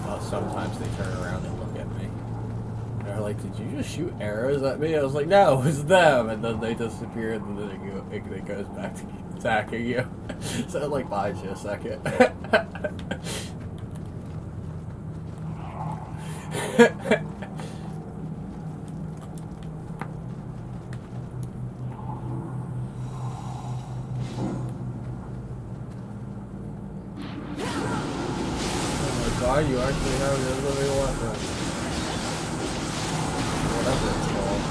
[SPEAKER 1] Also, sometimes they turn around and look at me. They're like, "Did you just shoot arrows at me?" I was like, "No, it's them." And then they disappear, and then it goes back to attacking you. So it like buys you a second. Oh my god, you actually have a living weapon. Whatever it's called.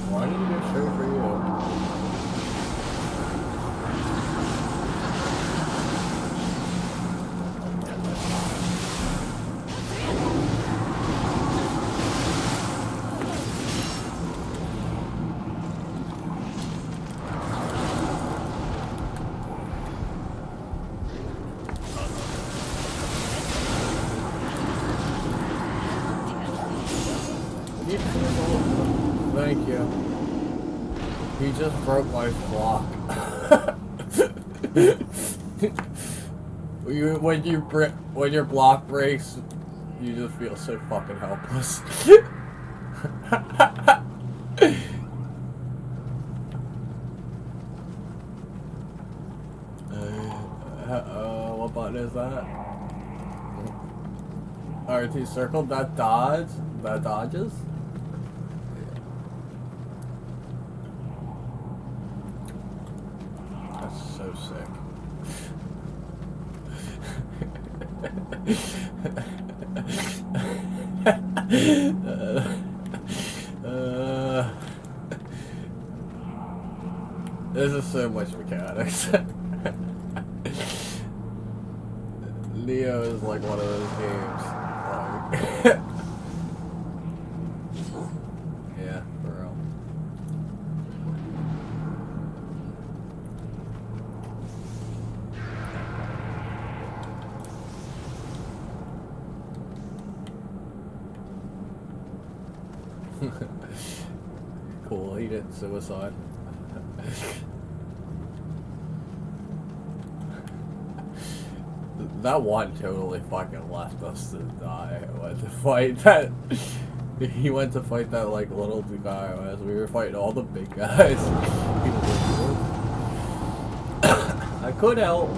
[SPEAKER 1] Why did you go straight for you? Thank you. He just broke my block. When your block breaks, you just feel so fucking helpless. What button is that? RT circle, that dodge? That dodges? That's so sick. This is so much mechanics. Nioh is like one of those games. Like yeah, for real. Cool, he did suicide. That one totally fucking left us to die. Went to fight that. He went to fight that like little guy as we were fighting all the big guys. He was like, I could help.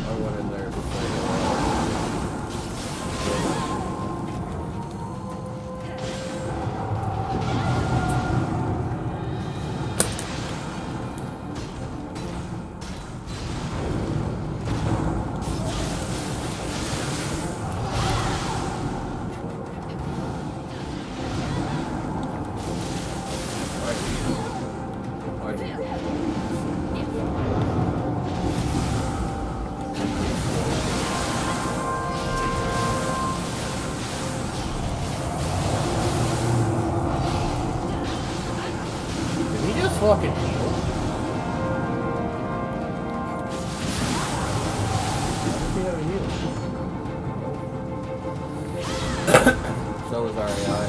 [SPEAKER 1] I went in there to fight him. Fucking heal. So was REI.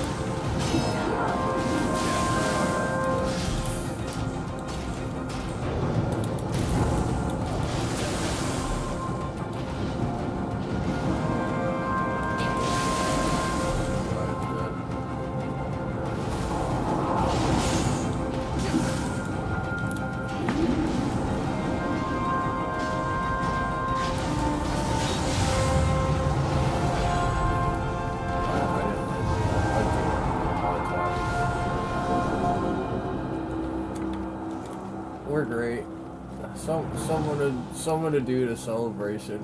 [SPEAKER 1] Someone to do the celebration.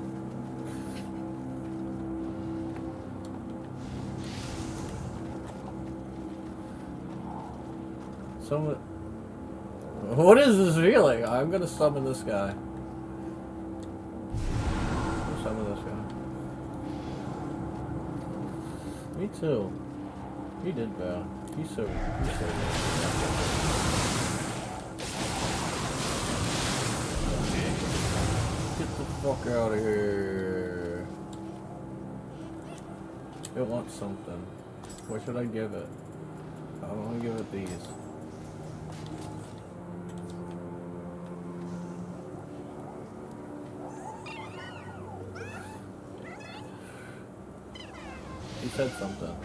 [SPEAKER 1] Someone. What is this feeling? I'm gonna summon this guy. Summon this guy. Me too. He did bad. He's so good. Get the fuck out of here. It wants something. What should I give it? I want to give it these. He said something.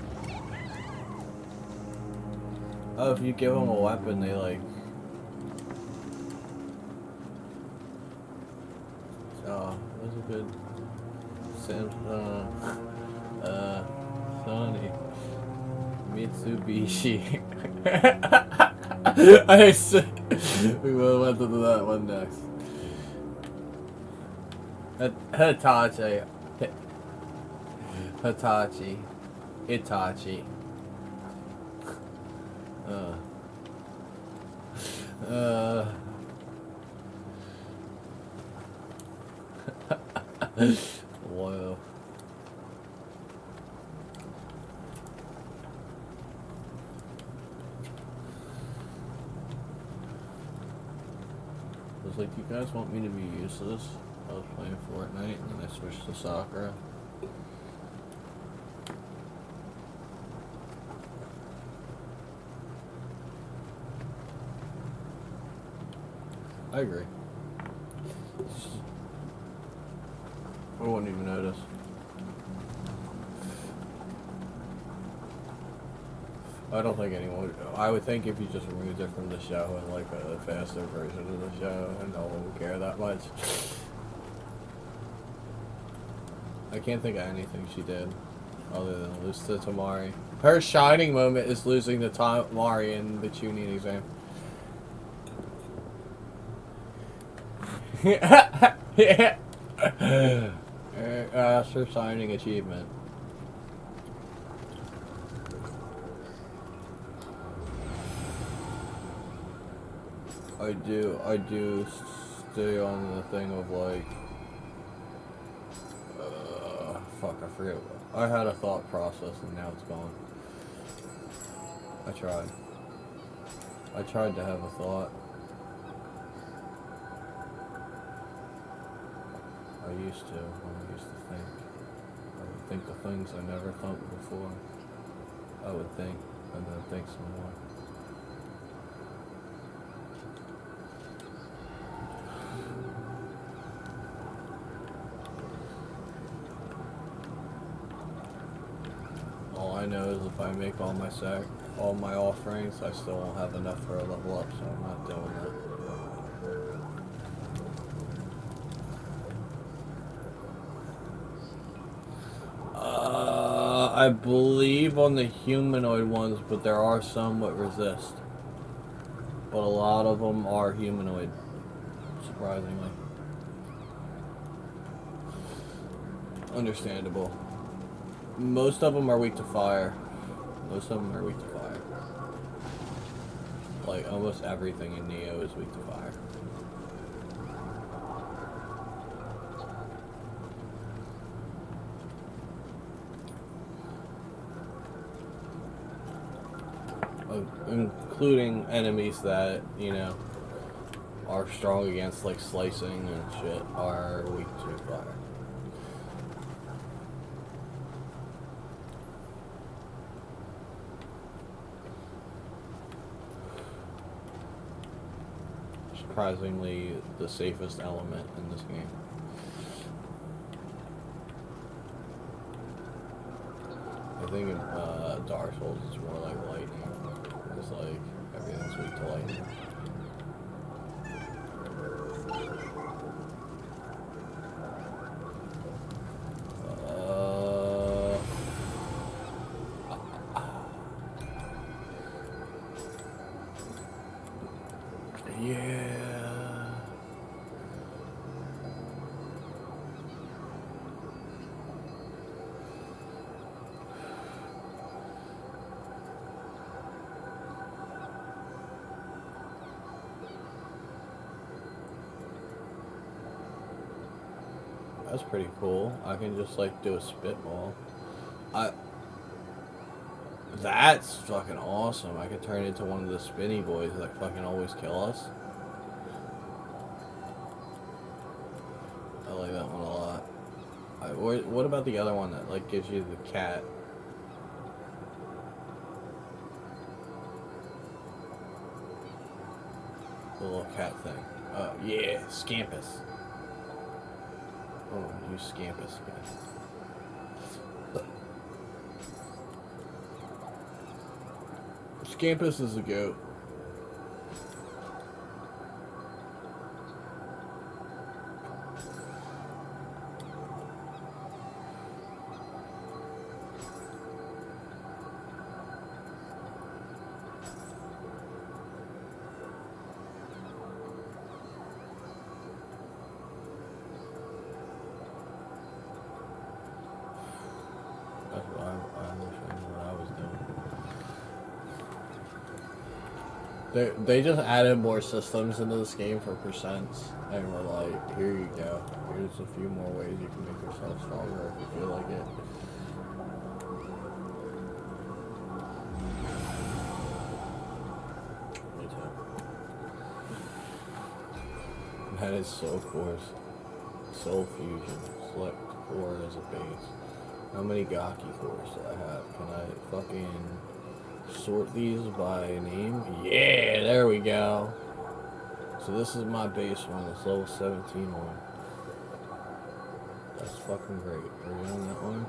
[SPEAKER 1] Oh, if you give them a weapon, they like... Oh, that was a good... Sony. Mitsubishi. We will went to that one next. Hitachi. Hitachi. Itachi. Whoa. I was like, you guys want me to be useless? I was playing Fortnite and then I switched to Sakura. I agree. I wouldn't even notice. I don't think anyone. I would think if you just removed it from the show and like a faster version of the show, and no one would care that much. I can't think of anything she did other than lose to Tamari. Her shining moment is losing to Tamari in the tuning exam. Yeah. That's her signing achievement. I do stay on the thing of like, fuck, I forget. I had a thought process and now it's gone. I tried to have a thought. I used to think. I would think the things I never thought before. I would think, and then think some more. All I know is if I make all my offerings, I still won't have enough for a level up, so I'm not doing it. I believe on the humanoid ones, but there are some that resist. But a lot of them are humanoid, surprisingly. Understandable. Most of them are weak to fire. Like, almost everything in Nioh is weak to fire. Including enemies that, you know, are strong against, like, slicing and shit, are weak to fire. Surprisingly, the safest element in this game. I think in Dark Souls it's more like lightning. It's like everything's weak to lightning. Yeah. That's pretty cool. I can just like do a spitball. That's fucking awesome. I could turn into one of the spinny boys that fucking always kill us. I like that one a lot. What about the other one that like gives you the cat? The little cat thing. Yeah, Scampus. Oh, use Scampus again. Scampus is a goat. That's what I wish I knew what I was doing. They just added more systems into this game for percents, and we're like, here you go. Here's a few more ways you can make yourself stronger if you feel like it. Me too. That is so coarse. Soul Fusion. Select 4 as a base. How many Gaki cores do I have? Can I fucking sort these by name? Yeah, there we go. So this is my base one. It's level 17 one. That's fucking great. Are we on that one?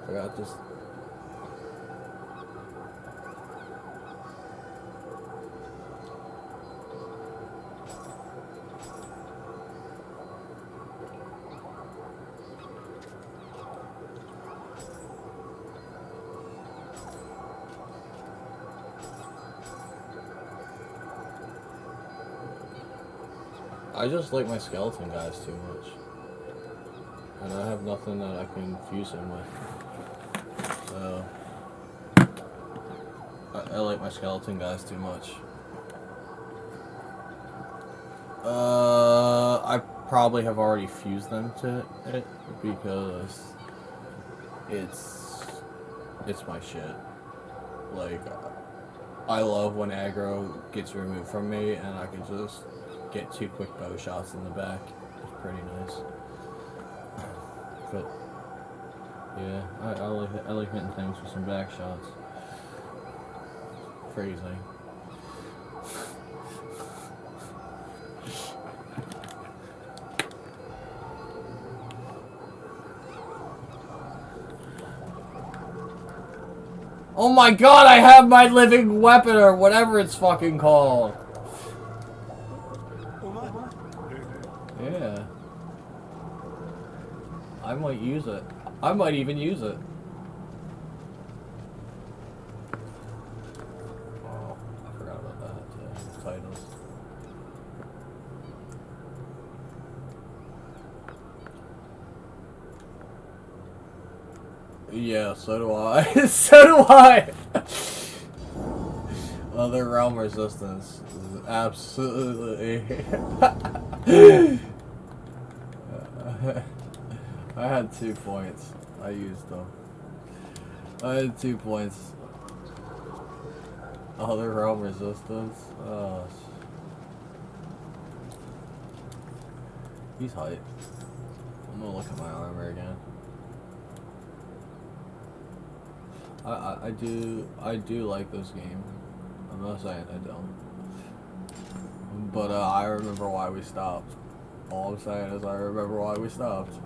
[SPEAKER 1] I got this. I just like my skeleton guys too much. And I have nothing that I can fuse him with. So I like my skeleton guys too much. I probably have already fused them to it because it's my shit. Like, I love when aggro gets removed from me and I can just get 2 quick bow shots in the back. It's pretty nice. But yeah, I like hitting things with some back shots. Crazy. Oh my god, I have my living weapon or whatever it's fucking called. Yeah. I might use it. I might even use it. Oh, I forgot about that too. Titles. Yeah, so do I. So do I! Other realm resistance is absolutely... I had 2 points. I used them. I had 2 points. Other realm resistance? Oh. He's hype. I'm gonna look at my armor again. I do like this game. I'm not saying I don't. But I remember why we stopped. All I'm saying is I remember why we stopped.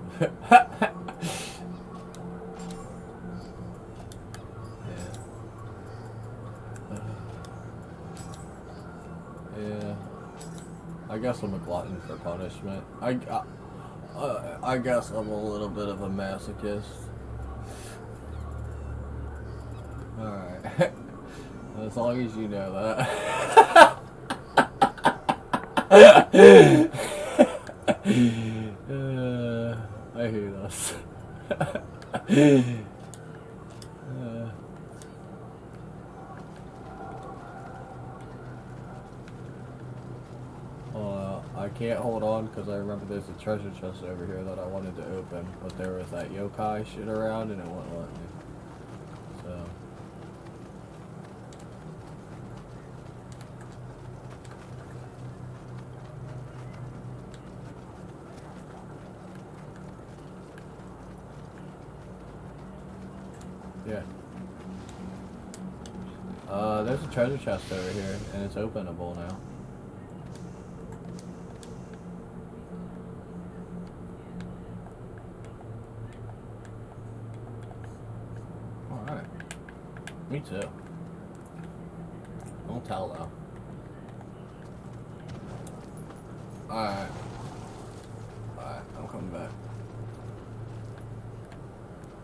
[SPEAKER 1] Yeah. I guess I'm a glutton for punishment. I guess I'm a little bit of a masochist. Alright. As long as you know that. I hate us. can't hold on because I remember there's a treasure chest over here that I wanted to open, but there was that yokai shit around and it wouldn't let me. So. Yeah. There's a treasure chest over here, and it's openable now. Alright. Me too. Don't tell though. Alright. Alright, I'm coming back.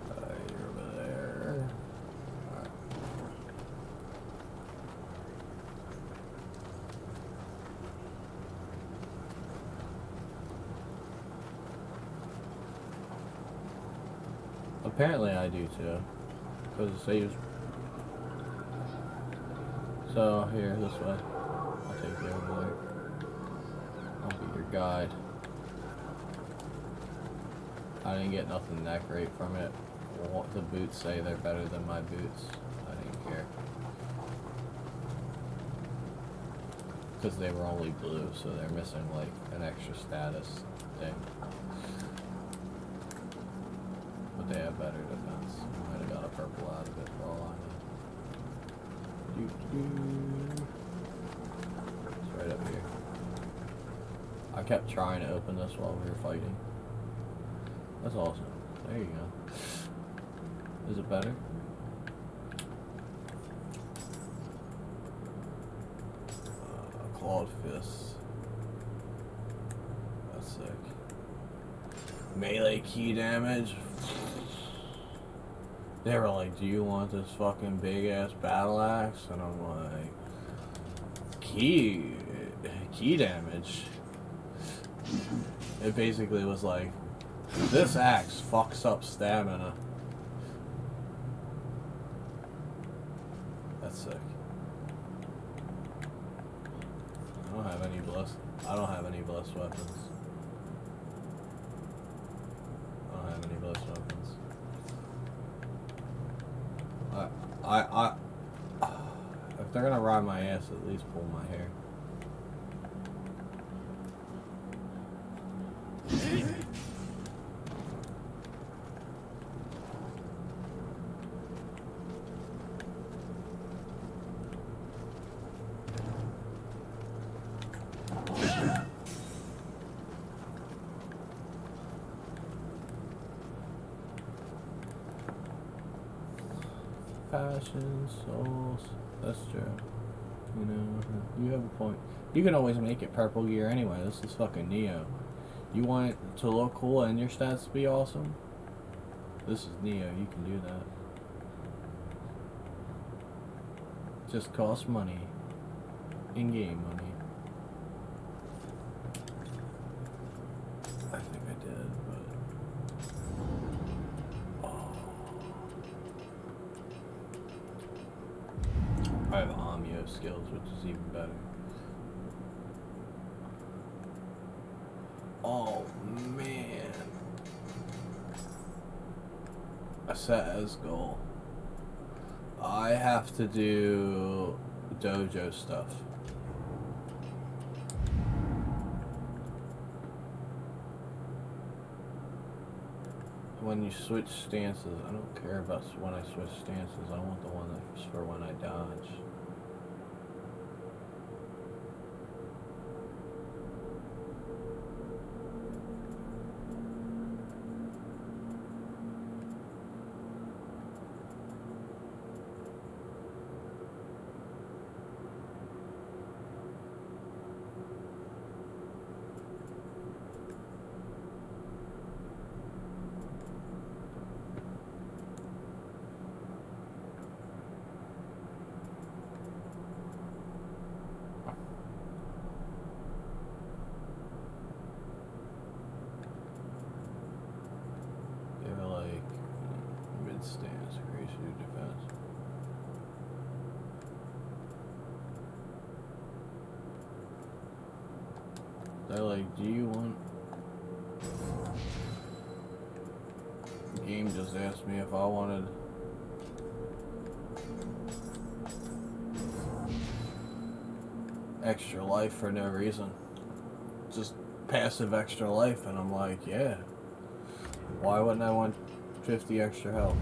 [SPEAKER 1] You're over there. Alright. Apparently I do too. Because it saves. So, here, this way. I'll take you over there. I'll be your guide. I didn't get nothing that great from it. What the boots say they're better than my boots. I didn't care. Because they were only blue, so they're missing like an extra status thing. But they have better defense. I might have got a purple out of it for all I know. It's right up here. I kept trying to open this while we were fighting. That's awesome. There you go. Is it better? Clawed fists. That's sick. Melee key damage. They were like, do you want this fucking big ass battle axe? And I'm like, key damage. It basically was like, this axe fucks up stamina. That's sick. I don't have any blessed weapons. If they're gonna ride my ass, at least pull my hair. Passion, souls. That's true. You know, you have a point. You can always make it purple gear anyway. This is fucking nioh. You want it to look cool and your stats to be awesome? This is nioh. You can do that. Just costs money. In-game money. I think I did, but... I have Amio skills, which is even better. Oh man. I set as goal. I have to do dojo stuff. When you switch stances, I don't care about when I switch stances. I want the one that's for when I dodge. They're like, do you want... The game just asked me if I wanted... extra life for no reason. Just passive extra life, and I'm like, yeah. Why wouldn't I want 50 extra health?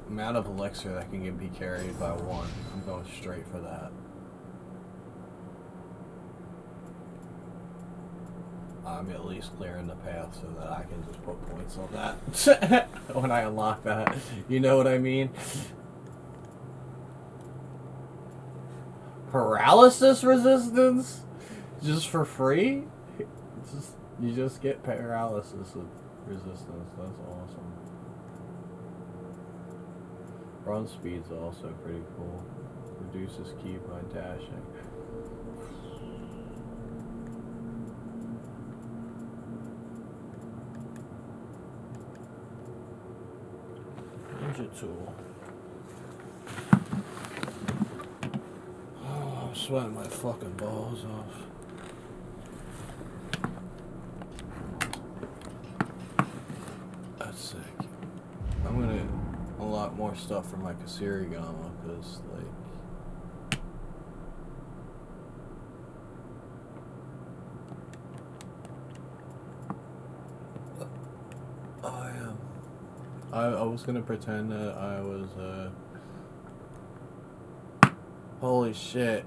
[SPEAKER 1] Amount of elixir that can be carried by one. I'm going straight for that. I'm at least clearing the path so that I can just put points on that when I unlock that. You know what I mean? Paralysis resistance? Just for free? You just get paralysis resistance. That's awesome. Run speed's also pretty cool. Reduces keybind dashing. Ninja tool. Oh, I'm sweating my fucking balls off. That's sick. I'm gonna unlock more stuff for my Kasirigama, because, like... I was gonna pretend that I was, holy shit.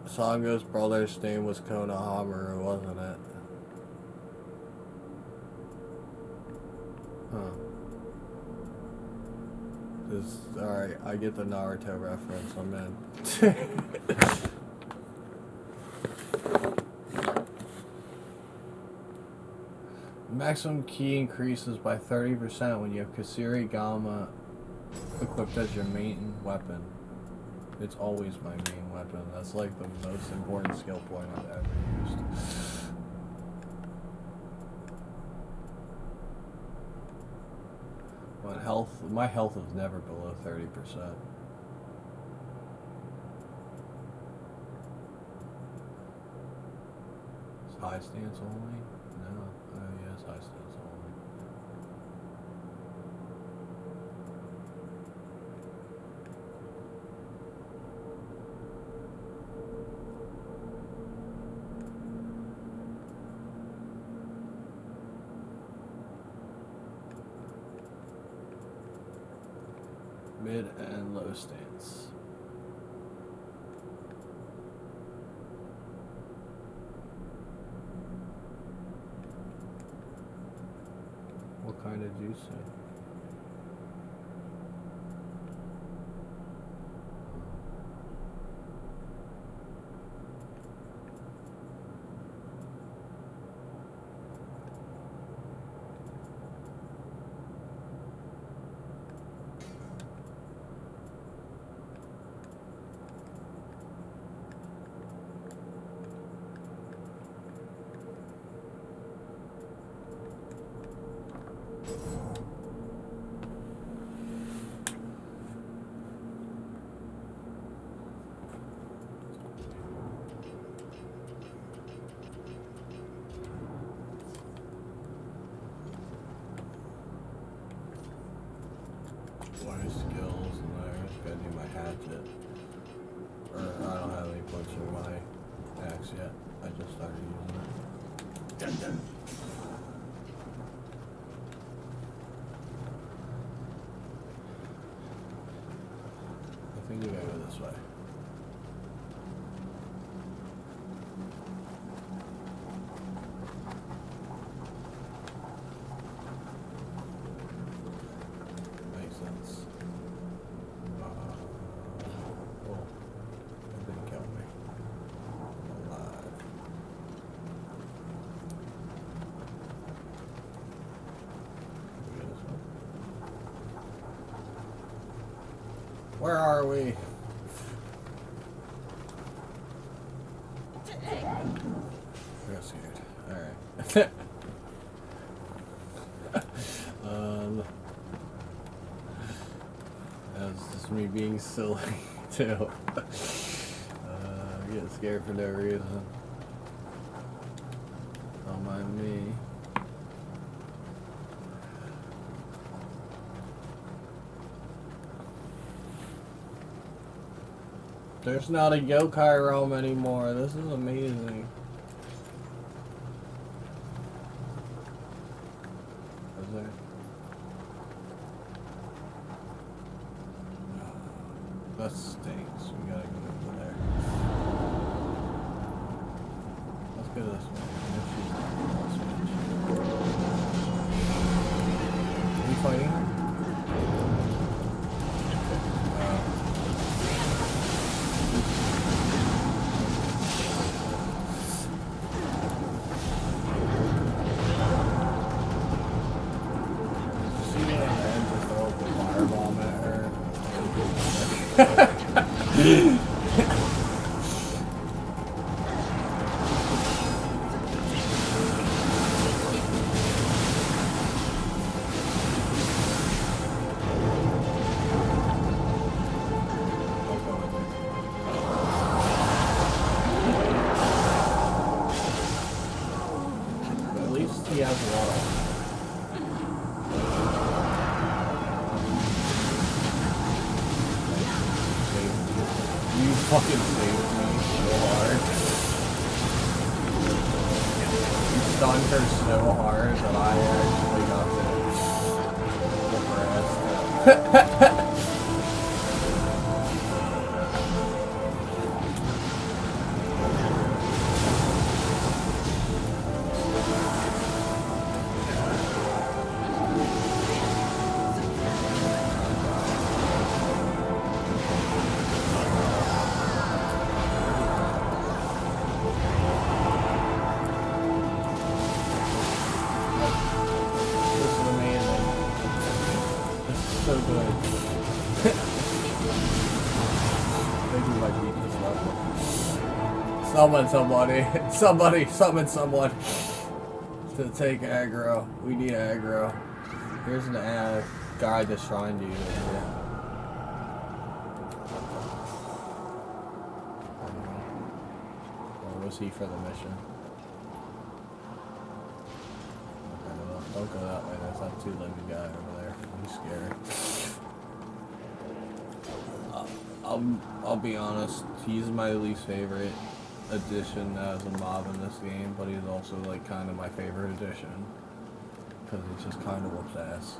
[SPEAKER 1] Sango's brother's name was Konohamaru, wasn't it? Huh. Alright, I get the Naruto reference, I'm in. Maximum key increases by 30% when you have Kasirigama equipped as your main weapon. It's always my main weapon. That's like the most important skill point I've ever used. My health is never below 30%. It's high stance only? No. Oh yeah, it's high stance only. Mid and low stance. What kind of juice? Skills and I just gotta do my hatchet. Or I don't have any points for my axe yet. I just started using it. Where are we? Real scared. Alright. That's just me being silly, too. Getting scared for no reason. Don't mind me. There's not a yokai realm anymore. This is amazing. Is there? That stinks. We gotta go over there. Let's go this way. Are you fighting her? At least he has water. You fucking saved me so hard. You stunned her so hard that I actually got to whoop her ass. So good. They do like weakness level. Summon somebody. Somebody summon someone to take aggro. We need aggro. Here's an guy that's trying to use it. Or was he for the mission? Okay, well, don't go that way. There's that two-legged guy over there. He's scary. I'll be honest, he's my least favorite addition as a mob in this game, but he's also like kind of my favorite addition because he just kind of whoops ass.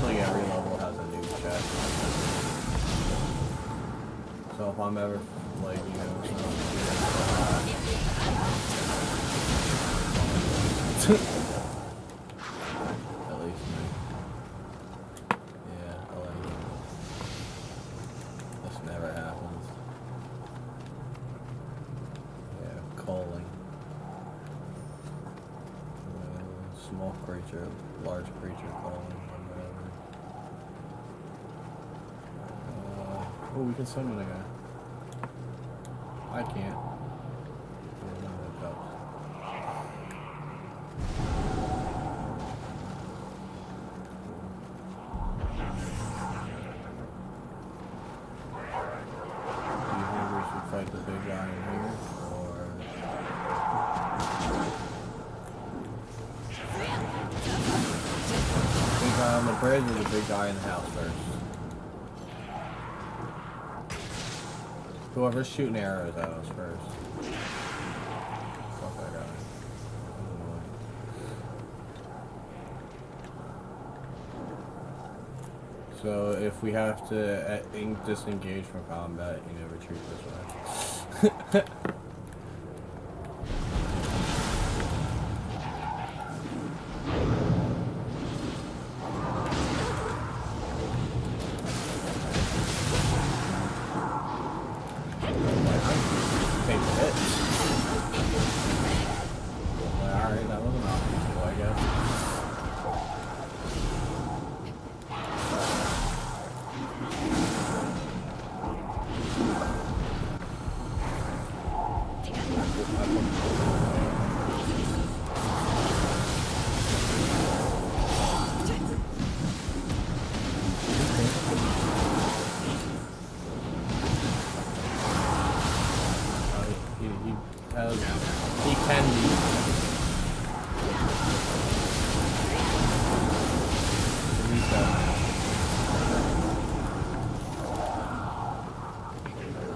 [SPEAKER 1] Like every level has a new check. So if I'm ever like, you know, at least me. Yeah, I like it. This never happens. Yeah, calling. Small creature, large creature calling. Oh, we can summon a guy. I can't. Do you think we should fight the big guy in here, or big guy on the bridge, or the big guy in the house first? Whoever's shooting arrows at us first. Fuck that guy. So if we have to disengage from combat, you know, retreat this way.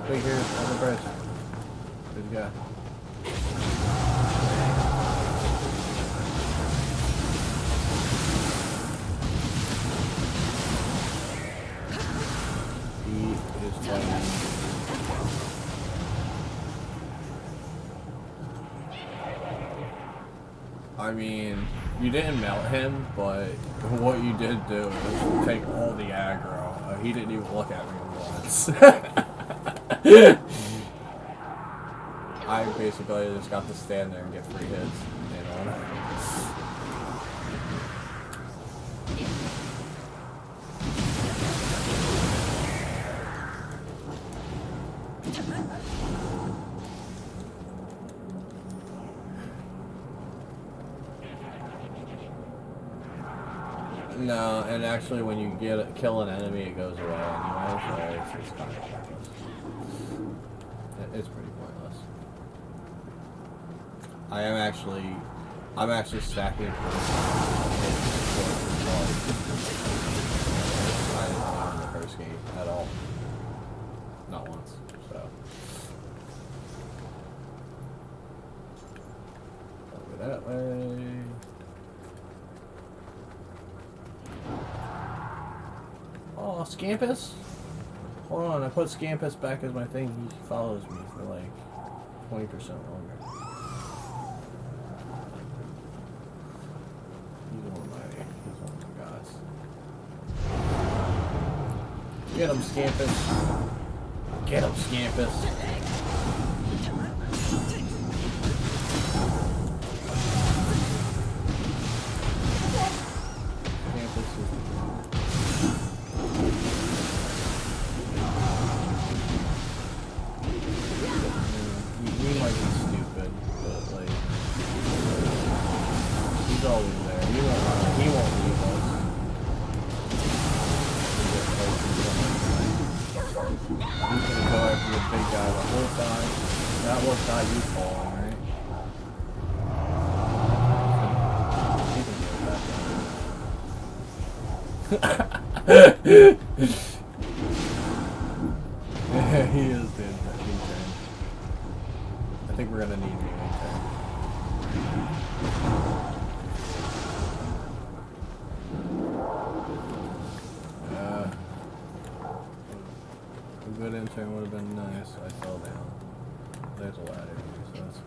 [SPEAKER 1] Wait here on the bridge. Good guy. He is fighting. I mean, you didn't melt him, but what you did do was take all the aggro. He didn't even look at me once. I basically just got to stand there and get free hits, you know. No, and actually when you kill an enemy, it goes away anyway, so it's kind of pointless. It's pretty pointless. I'm actually stacking for I didn't know in the first game at all. Not once, so. I'll go that way. Oh, Scampus? Hold on, I put Scampus back as my thing. He follows me for like 20% longer. He's one of my guys. Get him, Scampus. Get him, Scampus. He is dead. I think we're gonna need him. A good intern would have been nice. I fell down. There's a ladder here, so that's cool.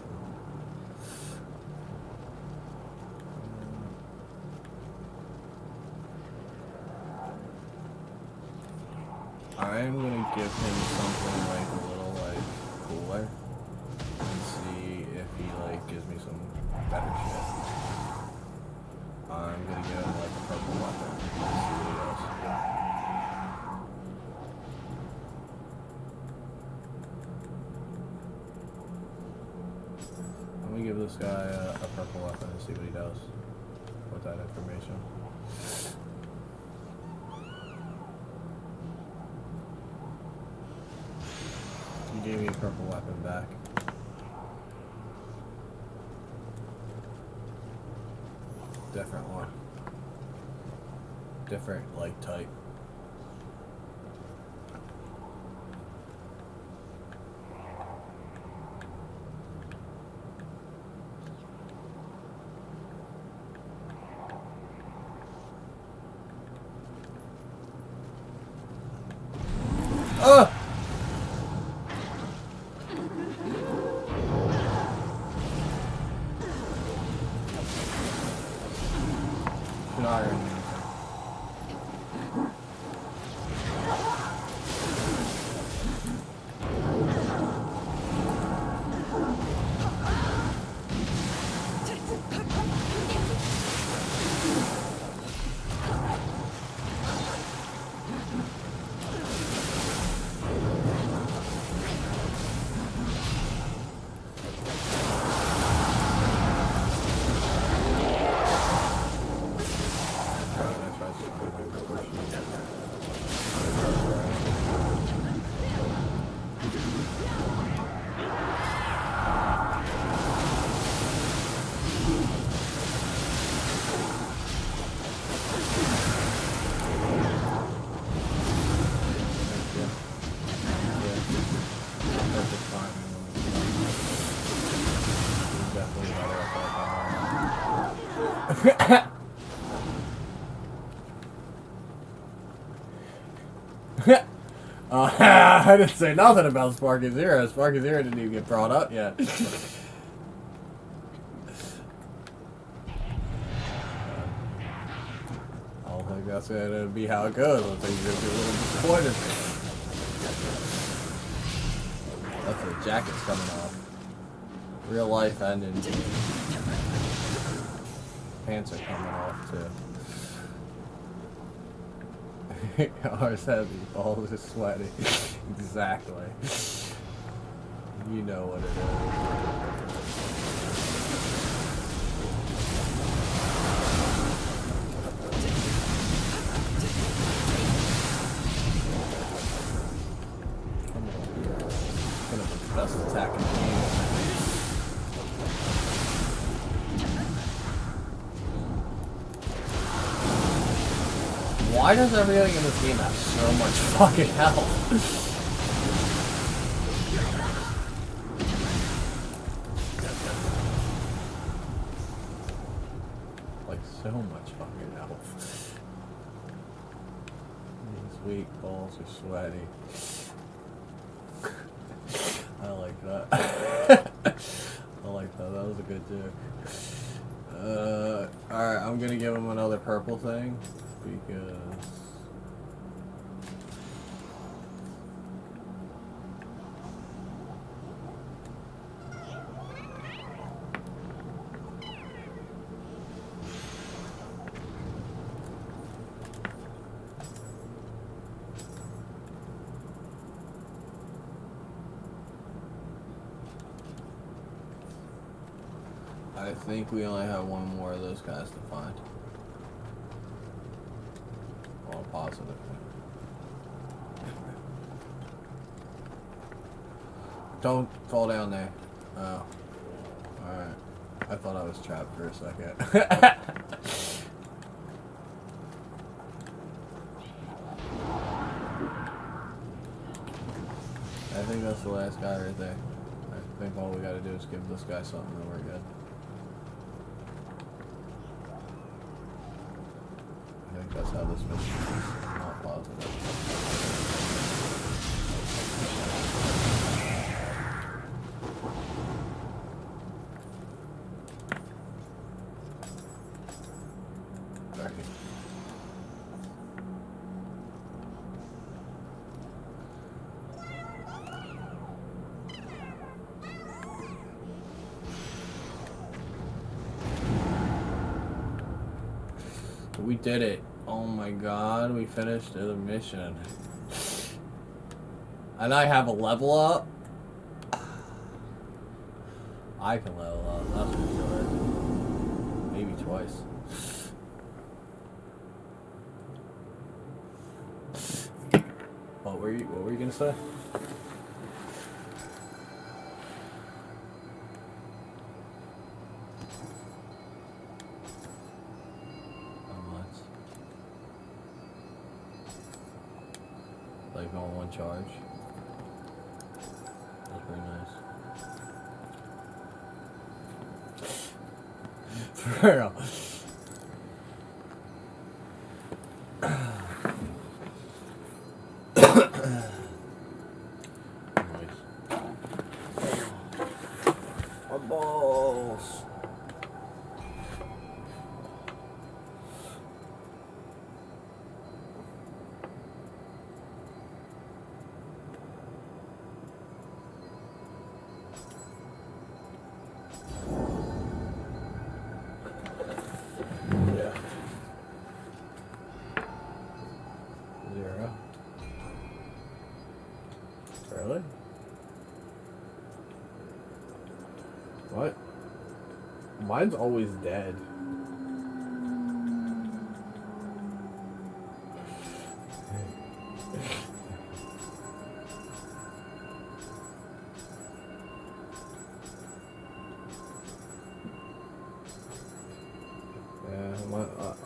[SPEAKER 1] I'm gonna give him something like a little like cooler and see if he like gives me some better shit. I'm gonna give him like a purple weapon and see what he does. I'm gonna give this guy a purple weapon and see what he does with that information. He gave me a purple weapon back. Different one. Different, like, type. Ah! Iron. I didn't say nothing about Sparky Zero. Sparky Zero didn't even get brought up yet. I don't think that's gonna be how it goes. I think you're gonna be a little disappointed. That's the jacket's coming off. Real life and in game. Pants are coming off too. Ours heavy, balls are sweaty. Exactly. You know what it is. Come on here. Gonna be the best attack in the game. Why does everything in this game have so much fucking health? Like, so much fucking health. These weak balls are sweaty. I like that. I like that. That was a good joke. Alright, I'm gonna give him another purple thing. Because I think we only have one more of those guys to find. All positive. Don't fall down there. Oh. Alright. I thought I was trapped for a second. I think that's the last guy right there. I think all we gotta do is give this guy something and we're good. I think that's how this mission is. Not positive. Sorry. We did it. Oh my god, we finished the mission. And I have a level up. I can level up, that's for sure. Maybe twice. What were you gonna say? Like on one charge. That's pretty nice. For real. Nice. My balls. Really? What? Mine's always dead.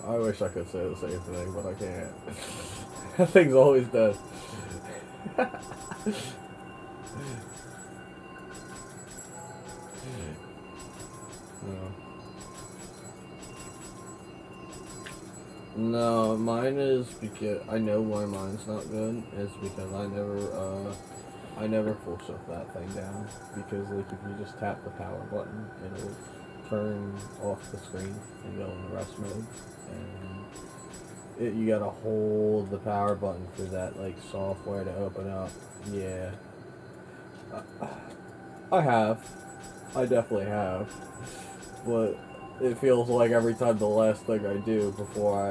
[SPEAKER 1] I wish I could say the same thing, but I can't. That thing's always dead. No. No, mine is because I know why mine's not good. Is because I never full shift that thing down. Because like if you just tap the power button, it'll turn off the screen and go in the rest mode. And you gotta hold the power button for that like software to open up. Yeah, I have. I definitely have. But it feels like every time the last thing I do before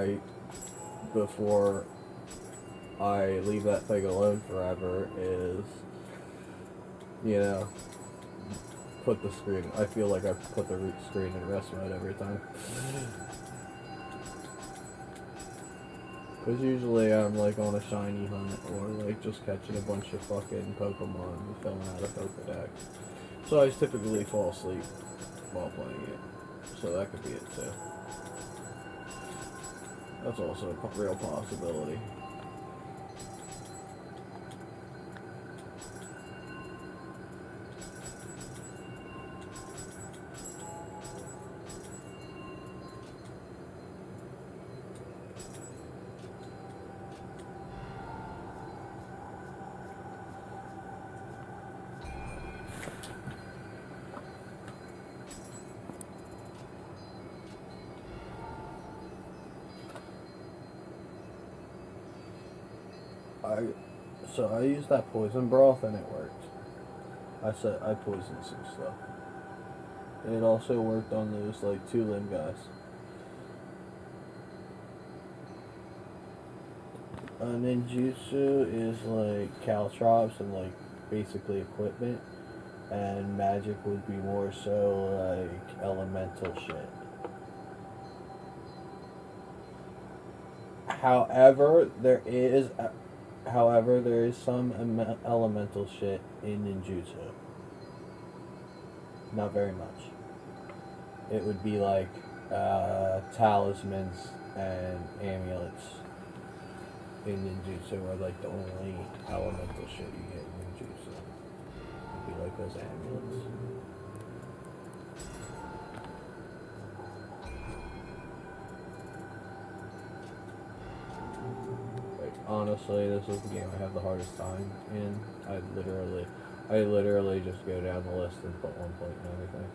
[SPEAKER 1] I leave that thing alone forever is, you know, put the screen. I feel like I put the root screen in rest mode every time. Because usually I'm like on a shiny hunt or like just catching a bunch of fucking Pokemon and filling out a Pokedex. So I typically fall asleep while playing it. So that could be it too. That's also a real possibility. So I used that poison broth and it worked. I poisoned some stuff. It also worked on those like 2 limb guys. Ninjutsu is like caltrops and like basically equipment, and magic would be more so like elemental shit. However, there is some elemental shit in ninjutsu. Not very much. It would be like talismans and amulets in ninjutsu are like the only elemental shit you get in ninjutsu. It'd be like those amulets. Like honestly, this is the game I have the hardest time in. I literally just go down the list and put 1 point in everything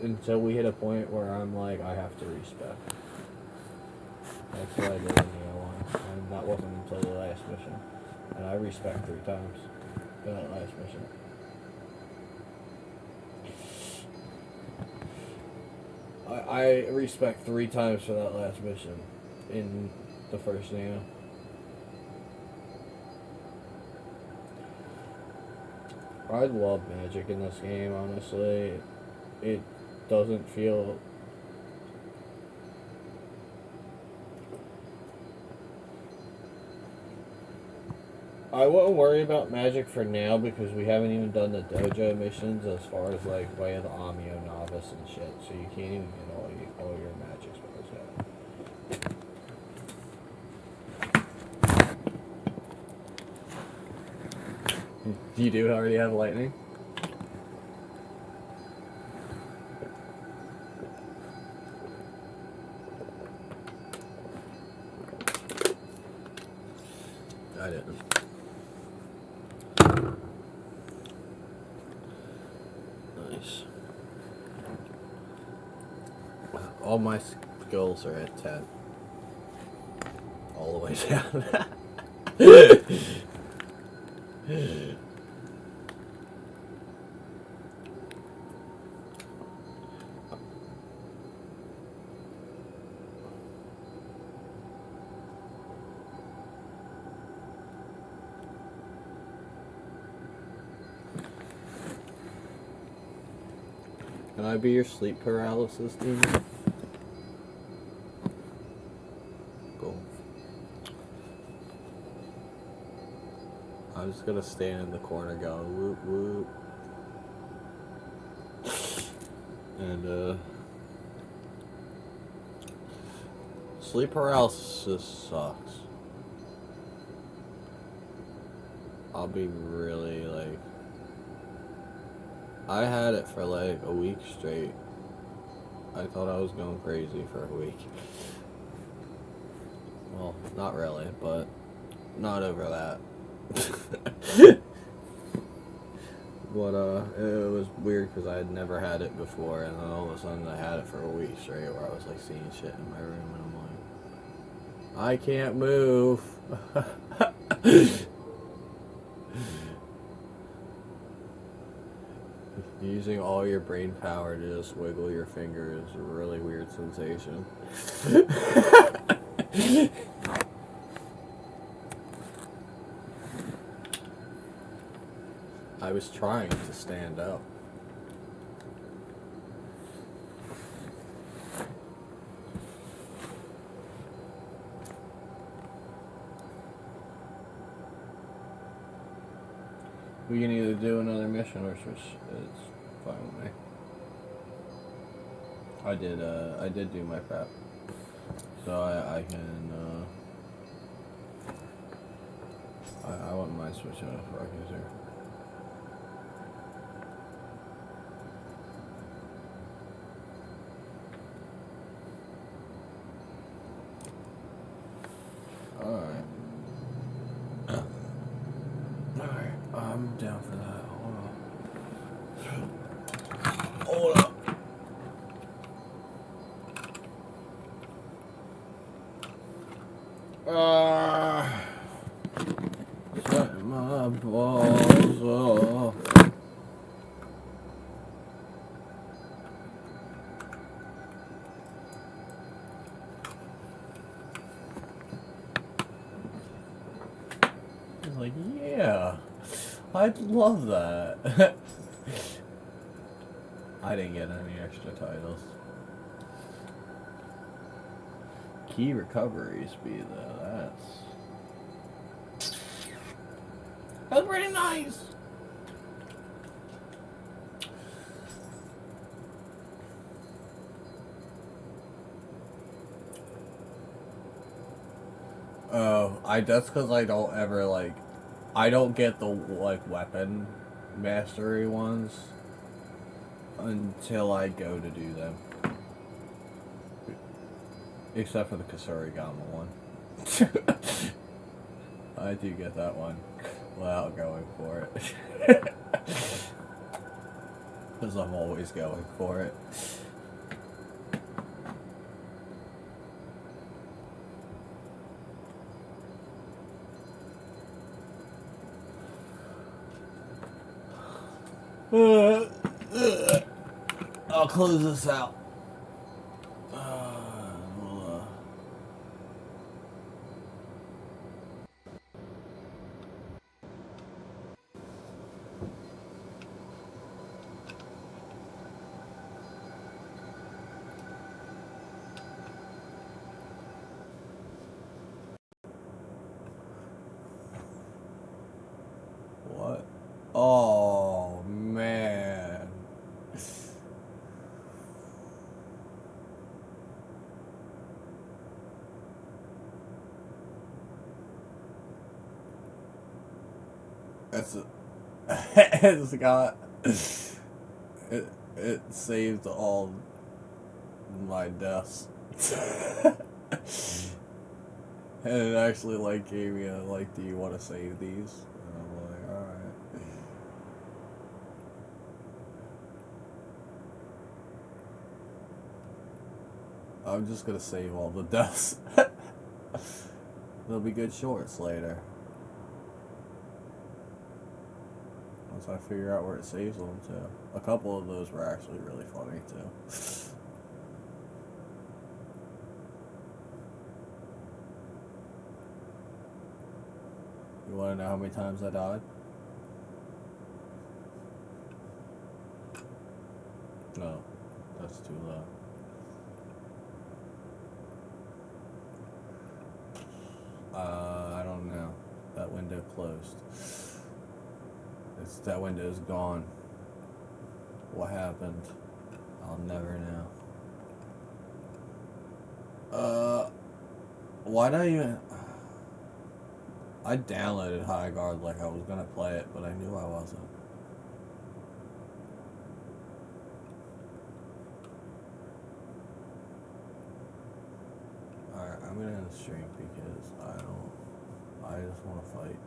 [SPEAKER 1] until we hit a point where I'm like I have to respec. That's what I did in the Nioh, and that wasn't until the last mission. And I respec 3 times for that last mission. I respec 3 times for that last mission in the first Nioh. I love magic in this game, honestly. It doesn't feel... I won't worry about magic for now because we haven't even done the dojo missions as far as like Way of the Amio Novice and shit, so you can't even get all your magic spells yet. You do already have lightning? I didn't. Nice. All my skills are at 10. All the way down. Can I be your sleep paralysis demon? Cool. I'm just gonna stand in the corner going whoop whoop. And sleep paralysis sucks. I'll be really like... I had it for like a week straight. I thought I was going crazy for a week. Well, not really, but not over that. But it was weird because I had never had it before, and then all of a sudden I had it for a week straight, where I was like seeing shit in my room, and I'm like, I can't move. Using all your brain power to just wiggle your finger is a really weird sensation. I was trying to stand up. We can either do another mission or switch. It's fine with me. I did do my prep, so I can. I wouldn't mind switching up for here. Alright. Alright, I'm down for that. Hold up. Sweat my balls off. He's like, yeah, I'd love that. I didn't get any extra titles. Key recovery speed though, that's pretty nice. Oh, that's because I don't ever I don't get the weapon mastery ones until I go to do them. Except for the Kasurigama one. I do get that one without going for it. Because I'm always going for it. I'll close this out. What? Oh, man. It's got it saved all my deaths. And it actually gave me a do you want to save these? And I'm like, alright. I'm just gonna save all the deaths. There'll be good shorts later. Once I figure out where it saves them too. A couple of those were actually really funny too. You wanna know how many times I died? No, that's too low. I don't know. That window closed. That window's gone. What happened? I'll never know. Why'd I even... I downloaded High Guard like I was gonna play it, but I knew I wasn't. I'm gonna end the stream because I just want to fight.